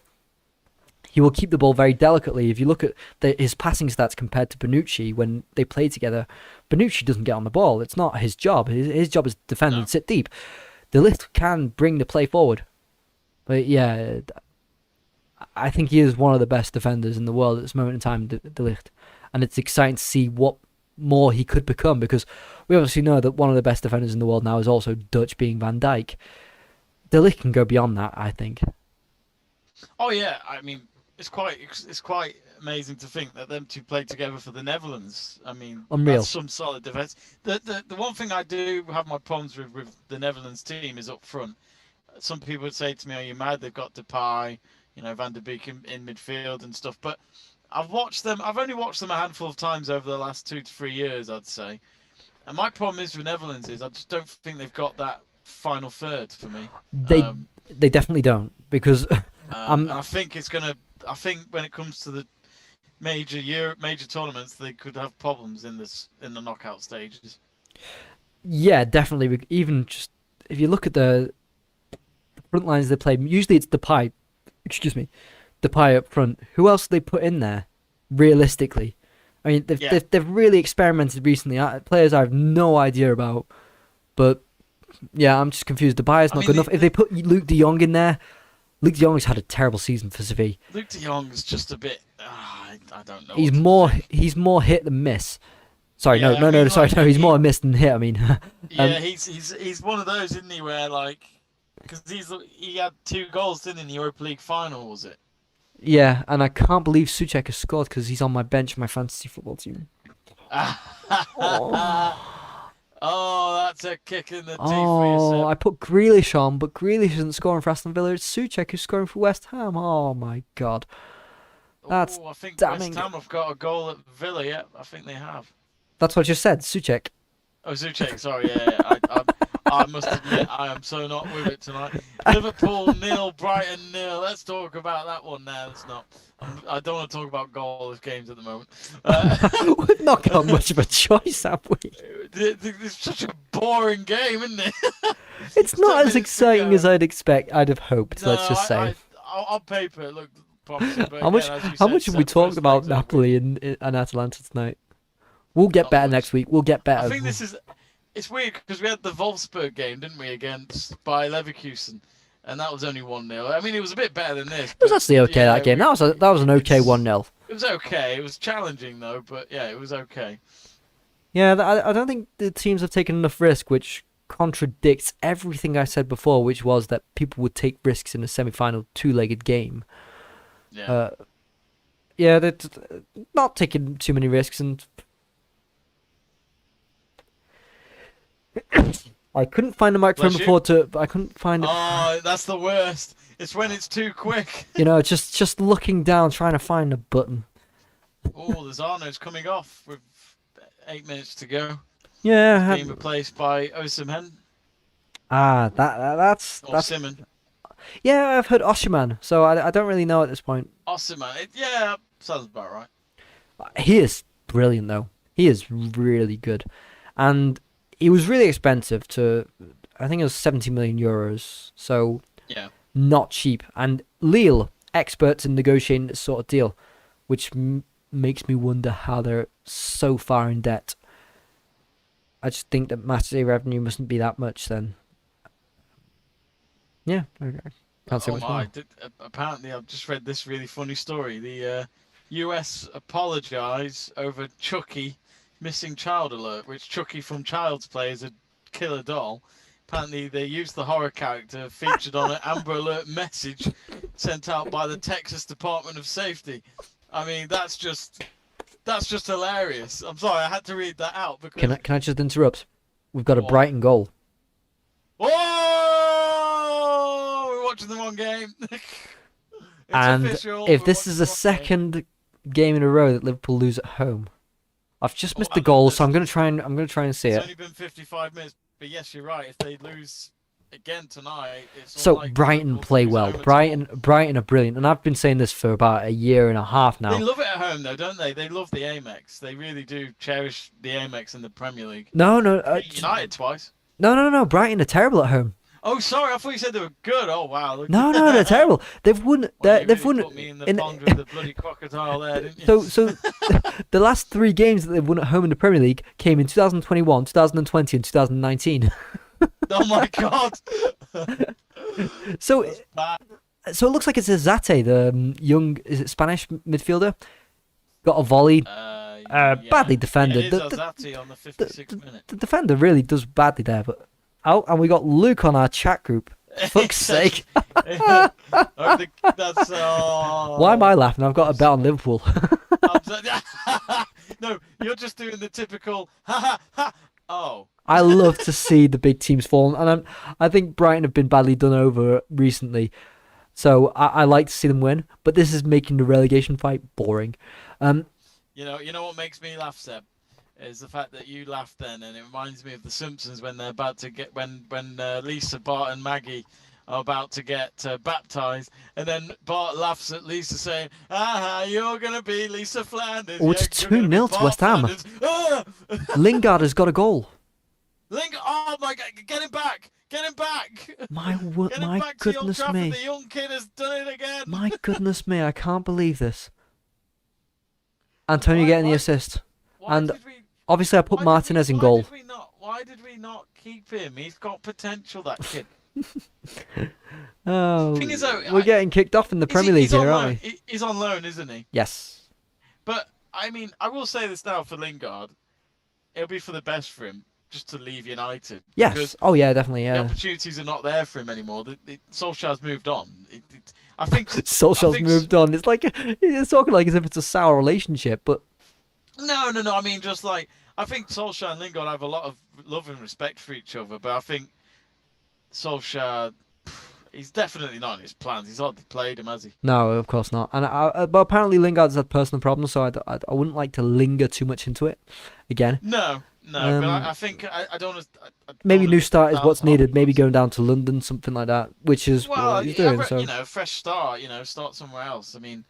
He will keep the ball very delicately. If you look at his passing stats compared to Bonucci when they play together, Bonucci doesn't get on the ball. It's not his job. His job is defend No. and sit deep. De Ligt can bring the play forward. But yeah, I think he is one of the best defenders in the world at this moment in time, De Ligt. And it's exciting to see what more he could become, because we obviously know that one of the best defenders in the world now is also Dutch, being Van Dijk. De Ligt can go beyond that, I think. Oh yeah, I mean, it's quite amazing to think that them two played together for the Netherlands. I mean, Unreal. that's some solid defense. The one thing I do have my problems with the Netherlands team is up front. Some people would say to me, "Are you mad? They've got Depay, Van der Beek in midfield and stuff." But I've watched them. I've only watched them a handful of times over the last 2 to 3 years, I'd say. And my problem is with Netherlands is I just don't think they've got that final third for me. They Um, they definitely don't, because and I'm I think it's gonna. I think when it comes to the major tournaments, they could have problems in the knockout stages. yeah, definitely. Even just if you look at the front lines they play, usually it's Depay. Excuse me, Depay up front. Who else do they put in there? Realistically, I mean, they've Yeah. they've really experimented recently. Players I have no idea about, but yeah, I'm just confused. Depay is I not mean, good enough. If they put Luke De Jong in there, Luke De Jong has had a terrible season for Sevilla. Luke De Jong is just a bit. I don't know. He's what to more think. he's more hit than miss. Sorry, Yeah, I mean, sorry, like no. He's he, more a miss than hit. I mean, yeah, he's one of those, isn't he? Where like, because he had 2 goals, didn't he, in the Europa League final, was it? yeah, and I can't believe Suchek has scored because he's on my bench in my fantasy football team. Oh, that's a kick in the teeth for you, Oh, Seb. I put Grealish on, but Grealish isn't scoring for Aston Villa. It's Suchek who's scoring for West Ham. Oh my god, that's Oh, I think West damning. Ham have got a goal at Villa. Yeah, I think they have. That's what I just said. Suchek. Oh, Zuchek, sorry, yeah. I must admit, I am so not with it tonight. Liverpool nil, Brighton nil. Let's talk about that one now. Let's not. I don't want to talk about goalless games at the moment. We've not got much of a choice, have we? It's such a boring game, isn't it? It's not 10 as minutes to exciting go. as I'd have hoped. No, Let's just say. on paper it looked promising, but How much? again, as you How said, much have we Seb, talked first about leg's over. Napoli and Atalanta tonight? We'll get Not better much. next week. We'll get I better. think this is. It's weird because we had the Wolfsburg game, didn't we, against by Leverkusen, and that was only 1-0. I mean, it was a bit better than this. It was But actually okay, yeah, that game. That was an okay it's- 1-0. It was okay. It was challenging though, but yeah, it was okay. Yeah, I don't think the teams have taken enough risk, which contradicts everything I said before, which was that people would take risks in a semi-final two-legged game. Yeah. Yeah, they're not taking too many risks, and I couldn't find the microphone Bless you. before to. I couldn't find it. Oh, that's the worst. It's when it's too quick. Just looking down, trying to find a button. Oh, the Zarno's coming off with 8 minutes to go. Yeah, Being replaced by Osimhen that's or Simon. yeah. I've heard Oshiman, so I don't really know at this point. Osimhen. Yeah, Sounds about right. He is brilliant, though. He is really good. And he was really expensive to, I think it was 70 million euros. So Yeah. not cheap. And Lille, experts in negotiating this sort of deal, which makes me wonder how they're so far in debt. I just think that match day revenue mustn't be that much then. Yeah, I can't say Oh much my! more. Apparently, I've just read this really funny story. The U.S. apologise over Chucky missing child alert, which Chucky from Child's Play is a killer doll. Apparently, they used the horror character featured on an Amber Alert message sent out by the Texas Department of Safety. I mean, that's just hilarious. I'm sorry, I had to read that out because. Can I just interrupt? We've got a What? Brighton goal. Oh, we're watching the wrong game. It's And official. if We're this watching is the the wrong game. second game in a row that Liverpool lose at home, I've just missed the Well, goal, so I'm gonna try and see it's it. only been 55 minutes, but yes, you're right. If they lose again tonight, it's So unlikely Brighton Liverpool to play lose at well. home at all. Brighton are brilliant, and I've been saying this for about a year and a half They now. love it at home, though, don't they? They love the Amex. They really do cherish the Amex in the Premier League. No, Beat United twice. no. Brighton are terrible at home. Oh, sorry, I thought you said they were good. Oh, wow. Look. No, they're terrible. They've won. Well, you They've really won. put me in the in- pond with the bloody crocodile there, didn't you? so the last 3 games that they've won at home in the Premier League came in 2021, 2020, and 2019. Oh my God. So That's bad. So it looks like it's Zate, the young, is it Spanish midfielder? Got a volley, Yeah. badly defended. It is Azati on the 56th minute. The defender really does badly there, but and we got Luke on our chat group. Fuck's sake! That's Why am I laughing? I've got a bet on Liverpool. No, you're just doing the typical ha ha ha. Oh, I love to see the big teams fall, and I think Brighton have been badly done over recently, so I like to see them win. But this is making the relegation fight boring. you know what makes me laugh, Seb, is the fact that you laughed then, and it reminds me of The Simpsons when they're about to get when Lisa, Bart, and Maggie are about to get baptized, and then Bart laughs at Lisa saying, "Aha, you're gonna be Lisa Flanders." Oh, it's 2-0 to West Ham. Lingard has got a goal. Oh my God! Get him back! Get him back! My Get him back to Old goodness Trafford. me! The young kid has done it again. My goodness me! I can't believe this. Antonio getting the assist. Why and did we, Obviously, I put Martinez in goal. Why did we not keep him? He's got potential, that kid. Oh, Thing is, though, we're getting kicked off in the Premier League he's here, on aren't loan. we? He's on loan, isn't he? Yes. But I mean, I will say this now for Lingard, it'll be for the best for him just to leave United. Yes. Because Oh yeah, definitely. the Yeah. opportunities are not there for him anymore. Solskjaer's moved on. I think Solskjaer's moved on. It's like it's talking like as if it's a sour relationship, but No. I mean, just like I think Solskjaer and Lingard have a lot of love and respect for each other, but I think Solskjaer, he's definitely not in his plans. He's hardly played him, has he? no, of course not. And but apparently Lingard's had personal problems, so I wouldn't like to linger too much into it. Again, No. But I think I don't. maybe new start is what's needed. Maybe go. going down to London, something like that, which is Well, what he's doing. So fresh start. Start somewhere else. I mean,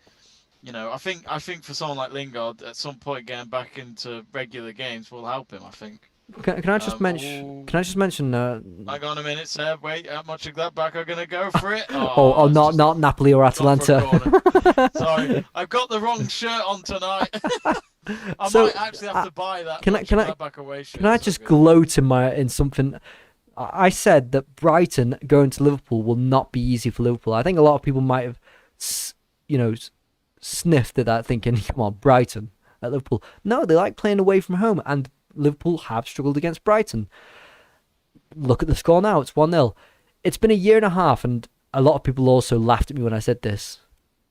I think for someone like Lingard, at some point getting back into regular games will help him. I think. can I just mention? Can I just mention? Hang on a minute, Seb. Wait, how much of that back are gonna go for it? Oh, it's just not Napoli or gone for a Atalanta. corner. Sorry, I've got the wrong shirt on tonight. I So, might actually have to buy that. can I back away shirt. Can I just gloat in something? I said that Brighton going to Liverpool will not be easy for Liverpool. I think a lot of people might have, sniffed at that, thinking, "Come on, Brighton at Liverpool." No, they like playing away from home, and Liverpool have struggled against Brighton. Look at the score now; it's 1-0. It's been a year and a half, and a lot of people also laughed at me when I said this.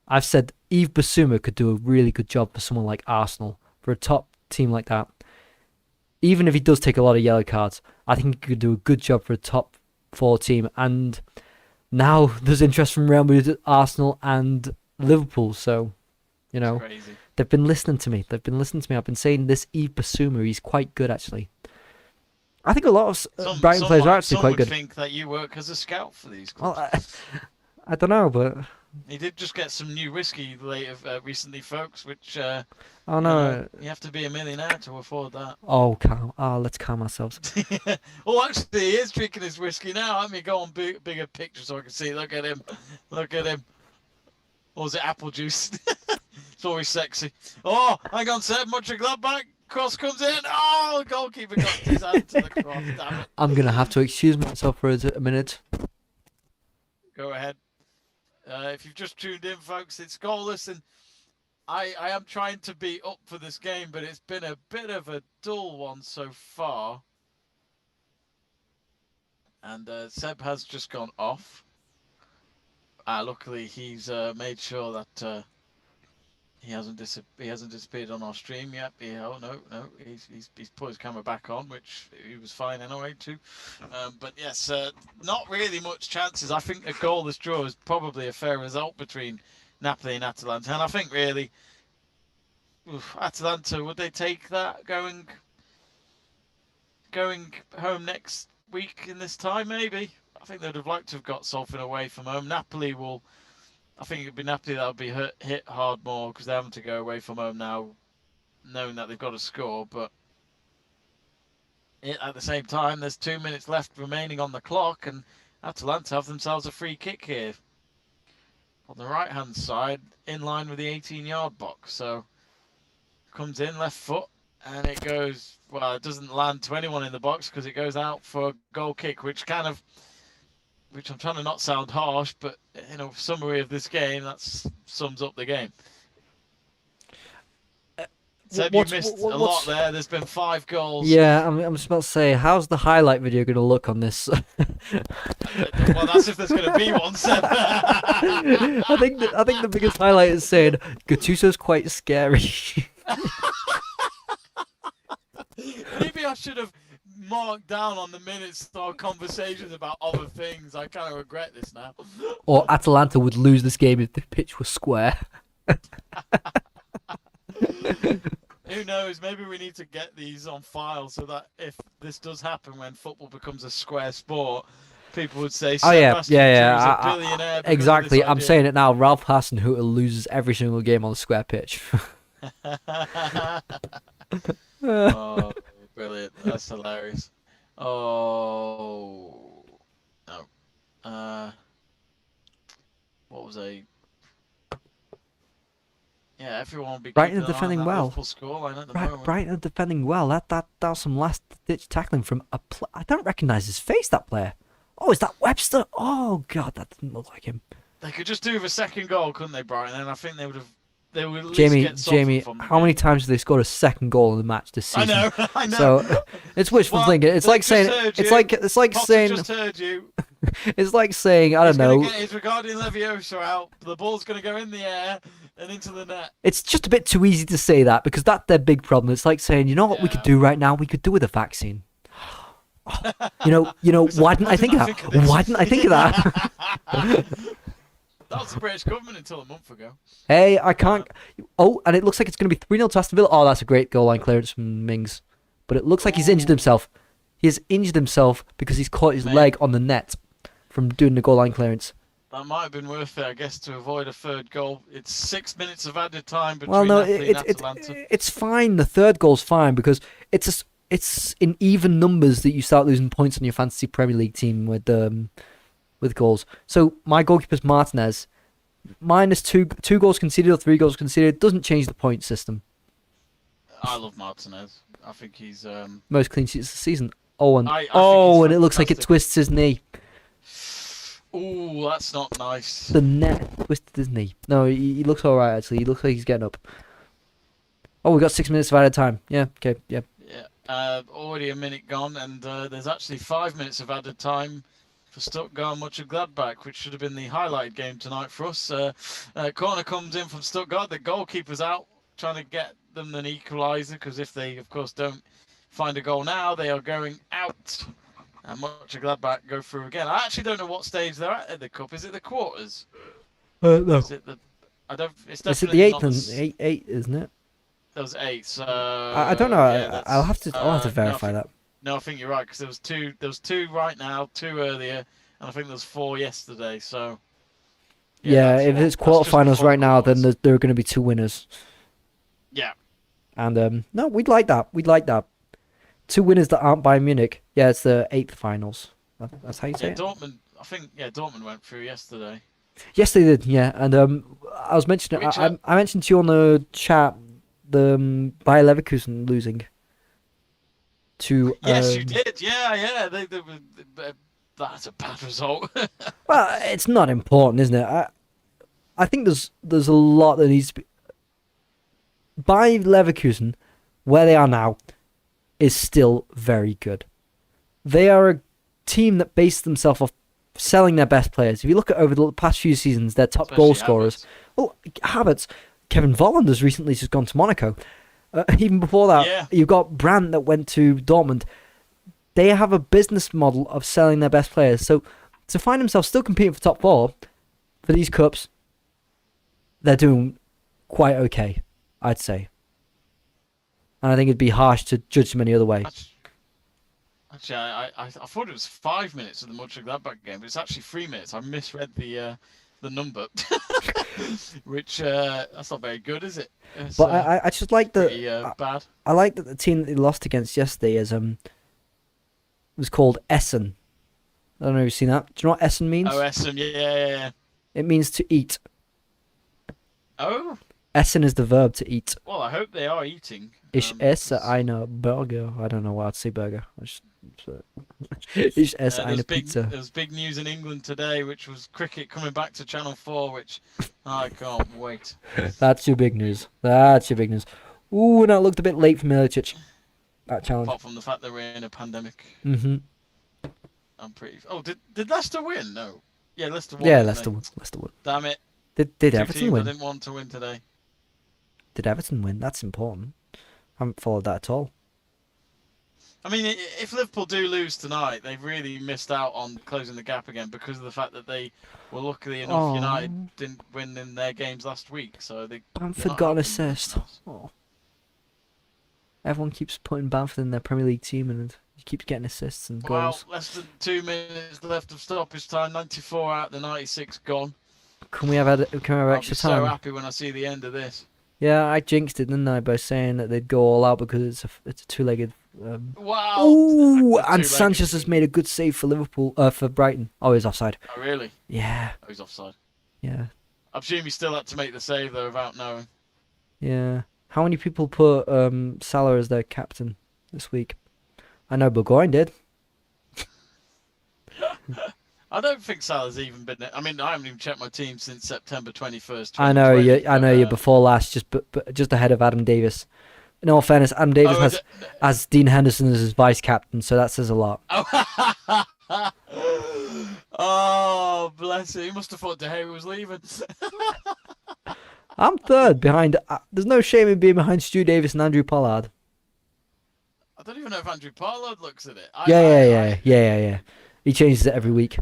I've said Yves Bissouma could do a really good job for someone like Arsenal, for a top team like that. Even if he does take a lot of yellow cards, I think he could do a good job for a top 4 team. And now there's interest from Real Madrid, Arsenal, and Liverpool. So, Crazy. they've been listening to me. I've been saying this Yves Bissouma, he's quite good actually. I think a lot of Brighton players are actually quite good. Some would think that you work as a scout for these Well, clubs. I don't know, but He did just get some new whiskey recently, folks, which Oh no. you have to be a millionaire to afford that. Oh, calm. Oh, let's calm ourselves. Oh, actually, he is drinking his whiskey now. Let me go on bigger picture so I can see. Look at him. Look at him. Or was it apple juice? It's always sexy. Oh, hang on, Seb. Mönchengladbach. Cross comes in. Oh, the goalkeeper got his hand to the cross. Damn it. I'm gonna have to excuse myself for a minute. Go ahead. If you've just tuned in, folks, it's goalless, and I am trying to be up for this game, but it's been a bit of a dull one so far. And Seb has just gone off. Luckily, he's made sure that he hasn't disappeared on our stream yet. Oh no, he's put his camera back on, which he was fine anyway too. But yes, not really much chances. I think a goalless draw is probably a fair result between Napoli and Atalanta, and I think really, Atalanta, would they take that going home next week in this time? Maybe. I think they'd have liked to have got something away from home. Napoli will. I think it'd be Napoli that would be hit hard more because they're having to go away from home now, knowing that they've got to score. But at the same time, there's 2 minutes left remaining on the clock, and Atalanta have themselves a free kick here on the right-hand side, in line with the 18-yard box. So comes in left foot, and it goes. Well, it doesn't land to anyone in the box because it goes out for a goal kick, which I'm trying to not sound harsh, but summary of this game, that sums up the game. Seb, you missed a lot there. There's been 5 goals. Yeah, I'm just about to say, how's the highlight video going to look on this? Well, that's if there's going to be one, Seb. I think the biggest highlight is saying Gattuso's quite scary. Maybe I should have marked down on the minutes our conversations about other things. I kind of regret this now. Or Atalanta would lose this game if the pitch was square. Who knows? Maybe we need to get these on file so that if this does happen when football becomes a square sport, people would say, "Oh yeah, a billionaire." Exactly. I'm saying it now. Ralph Hasenhüttl loses every single game on the square pitch. Oh, brilliant! That's hilarious. Oh no. What was a? Yeah, everyone will be Brighton keeping are defending an eye on that well. Liverpool scoreline at the moment. Brighton are defending well. That was some last ditch tackling from I don't recognise his face. That player. Oh, is that Webster? Oh God, that didn't look like him. They could just do with a second goal, couldn't they, Brighton? And I think they would have. They would at least get Jamie, from how many times have they scored a second goal in the match this season? I know. So it's wishful thinking. It's like saying. It's like Potter saying. Just heard you. It's like saying, I don't know. He's regarding Leviosa out. The ball's going to go in the air and into the net. It's just a bit too easy to say that because that's their big problem. It's like saying, you know what we could do right now? We could do with a vaccine. You know, why didn't I think of that? Why didn't I think of that? That was the British government until a month ago. Hey, I can't. Oh, and it looks like it's going to be 3-0 to Aston Villa. Oh, that's a great goal line clearance from Mings. But it looks like he's injured himself. He has injured himself because he's caught his leg on the net from doing the goal line clearance. That might have been worth it, I guess, to avoid a third goal. It's 6 minutes of added time between Napoli and Atalanta. It's fine. The third goal's fine because it's in even numbers that you start losing points on your fantasy Premier League team with goals. So my goalkeeper's Martinez, minus two goals conceded or 3 goals conceded, doesn't change the point system. I love Martinez. I think he's most clean sheets this season. And it looks like it twists his knee. Ooh, that's not nice. The net twisted his knee. No, he looks all right actually. He looks like he's getting up. Oh, we got 6 minutes of added time. Yeah. Okay. Yeah. Yeah. Already a minute gone, and there's actually 5 minutes of added time for Stuttgart Mönchengladbach, which should have been the highlight game tonight for us. Corner comes in from Stuttgart. The goalkeeper's out, trying to get them an equaliser, because if they, of course, don't find a goal now, they are going out. And Mönchengladbach go through again. I actually don't know what stage they're at the cup. Is it the quarters? No. Is it the? I don't. It's definitely the eighth, isn't it? There was 8. So I don't know. Yeah, I'll have to verify that. No, I think you're right because there was 2. There was 2 right now, 2 earlier, and I think there was 4 yesterday. So Yeah, Yeah, if it's that's just quarterfinals before right now, then quarters. there are going to be two winners. Yeah. And no, we'd like that. We'd like that. Two winners that aren't Bayern Munich. Yeah, it's the eighth finals. That's how you Yeah, say it. Dortmund. I think Dortmund went through yesterday. Yes, they did. Yeah, and I was mentioning. Which I mentioned to you on the chat the Bayer Leverkusen losing to. yes, you did. Yeah, yeah. They were. That's a bad result. Well, it's not important, isn't it? I think there's a lot that needs to be. Bayer Leverkusen, where they are now, is still very good. They are a team that base themselves off selling their best players. If you look at over the past few seasons, their top Especially goal scorers. Havertz. Well, Havertz, Kevin Volland has recently just gone to Monaco. Even before that, Yeah. you've got Brandt that went to Dortmund. They have a business model of selling their best players. So to find themselves still competing for top four for these cups, they're doing quite okay, I'd say. And I think it'd be harsh to judge them any other way. Actually, I thought it was 5 minutes of the Mönchengladbach game, but it's actually 3 minutes. I misread the number, which that's not very good, is it? It's, But I just like pretty that. bad. I like that the team that they lost against yesterday was called Essen. I don't know if you've seen that. Do you know what Essen means? Oh, Essen, yeah. It means to eat. Oh, Essen is the verb to eat. well, I hope they are eating. Ich esse eine Burger. I don't know why I'd say burger. Ich esse eine Pizza. There was big news in England today, which was cricket coming back to Channel 4, which I can't wait. That's your big news. That's your big news. Ooh, that looked a bit late for Milicic. That challenge. Apart from the fact that we're in a pandemic, Mm-hmm. I'm pretty. Oh, did Leicester win? No. Yeah, Leicester won. Yeah, didn't Leicester they? won. Leicester won. Damn it. Did Two Everton teams I win? didn't want to win today. Did Everton win? That's important. I haven't followed that at all. I mean, if Liverpool do lose tonight, they've really missed out on closing the gap again because of the fact that they were luckily enough Aw. United didn't win in their games last week, so they. Bamford got an assist. Oh. Everyone keeps putting Bamford in their Premier League team and he keeps getting assists and Well, goals. less than 2 minutes left of stoppage time. 94 out of the 96 gone. Can we have I'll extra be so time? happy when I see the end of this. Yeah, I jinxed it, didn't I, by saying that they'd go all out because it's a two-legged. Wow. Ooh, The and two-legged- Sanchez has made a good save for Liverpool, for Brighton. Oh, he's offside. Oh, really? Yeah, Oh, he's offside. yeah, I presume he still had to make the save though, without knowing. yeah. How many people put Salah as their captain this week? I know Burgoyne did. I don't think Salah's even been. I mean, I haven't even checked my team since September 21st. I know you. 2020, I know but, you before last, just ahead of Adam Davis. In all fairness, Adam Davis has Dean Henderson as his vice captain, so that says a lot. Oh. Oh, bless him. He must have thought De Gea was leaving. I'm third behind. There's no shame in being behind Stu Davis and Andrew Pollard. I don't even know if Andrew Pollard looks at it. Yeah. He changes it every week.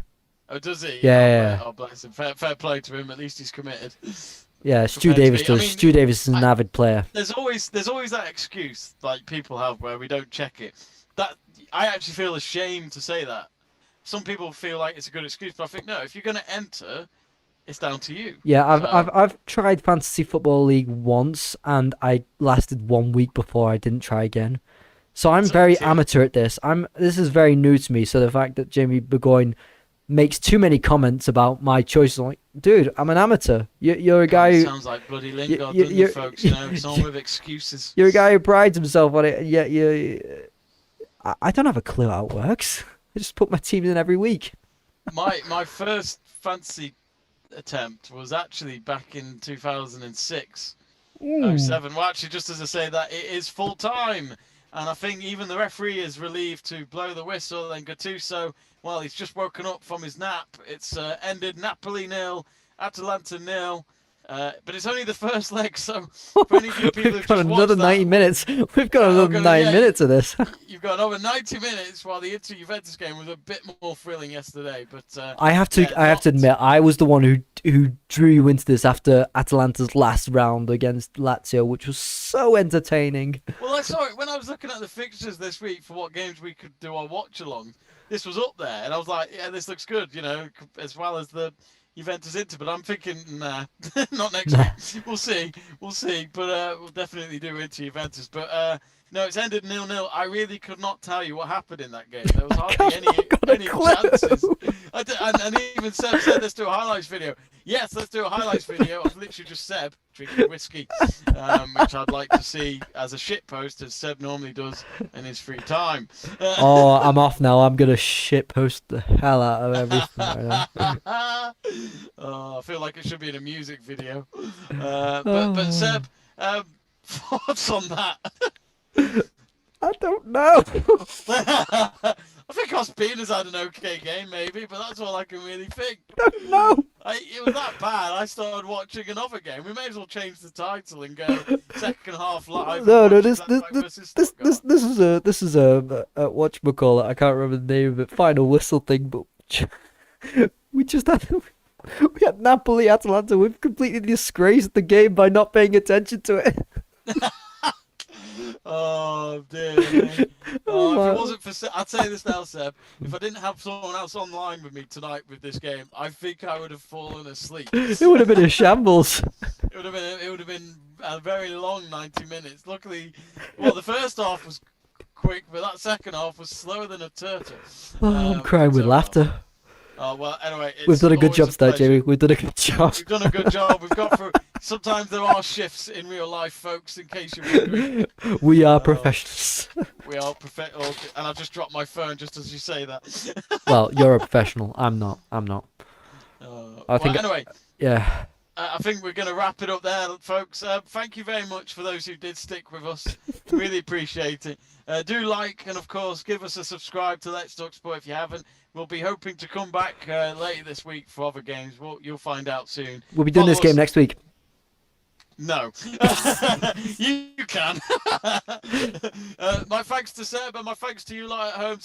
Oh, does he? Yeah. Oh, bless him. Fair play to him. At least he's committed. Yeah, Stu Compared to Davis me. does. I mean, Stu Davis is an avid player. There's always that excuse like people have where we don't check it. That I actually feel ashamed to say that. Some people feel like it's a good excuse, but I think no. If you're going to enter, it's down to you. Yeah, So- I've tried Fantasy Football League once, and I lasted 1 week before I didn't try again. So I'm very See- amateur at this. This is very new to me. So the fact that Jamie Burgoyne makes too many comments about my choices, I'm like, dude, I'm an amateur. You're a guy who sounds like bloody Lingard, you- doesn't it, folks? You know, someone with excuses. you're a guy who prides himself on it. Yeah, I don't have a clue how it works. I just put my teams in every week. My first fantasy attempt was actually back in 2006, 07. Well, actually, just as I say that, it is full time. And I think even the referee is relieved to blow the whistle. And Gattuso, well, he's just woken up from his nap. It's ended Napoli 0, Atalanta 0. But it's only the first leg, so for any of you people We've who've got just another watched 90 that, minutes. We've got Yeah, another 90 minutes of this. you've got another 90 minutes, while the Inter-Juventus game was a bit more thrilling yesterday. But I have to admit, I was the one who drew you into this after Atalanta's last round against Lazio, which was so entertaining. Well, I saw it when I was looking at the fixtures this week for what games we could do our watch along. This was up there, and I was like, "Yeah, this looks good." You know, as well as the Juventus Inter, but I'm thinking, nah, not next Nah. week. We'll see. But we'll definitely do Inter Juventus. But no, it's ended 0-0. I really could not tell you what happened in that game. There was hardly I've got a any clue. chances. And even Seb said, let's do a highlights video. Yes, let's do a highlights video of literally just Seb drinking whiskey, which I'd like to see as a shit post, as Seb normally does in his free time. Oh, I'm off now. I'm gonna shit post the hell out of everything right now. Oh, I feel like it should be in a music video. But Seb, thoughts on that? I don't know. I think Ospina's had an okay game, maybe, but that's all I can really think. No. It was that bad. I started watching another game. We may as well change the title and go second half live. No, no. This This is a whatchamacallit. I can't remember the name of it. Final whistle thing, but we just had we had Napoli Atalanta. We've completely disgraced the game by not paying attention to it. Oh dear. Me. Oh, if it wasn't for I'd say this now, Seb. If I didn't have someone else online with me tonight with this game, I think I would have fallen asleep. It would have been a shambles. It would have been a very long 90 minutes. Luckily, well, the first half was quick, but that second half was slower than a turtle. Oh, I'm crying with laughter. Oh well. Anyway, We've done a good job today, today, Jamie. We've done a good job. We've done a good job. We've got through. Sometimes there are shifts in real life, folks. In case you're wondering, We are professionals. we are professional. And I've just dropped my phone just as you say that. Well, you're a professional. I'm not. I think. Anyway. Yeah. I think we're going to wrap it up there, folks. Thank you very much for those who did stick with us. Really appreciate it. Do like and, of course, give us a subscribe to Let's Talk Sport if you haven't. We'll be hoping to come back later this week for other games. You'll find out soon. We'll be doing this game next week. No. You can. My thanks to Seb and my thanks to you lot at home.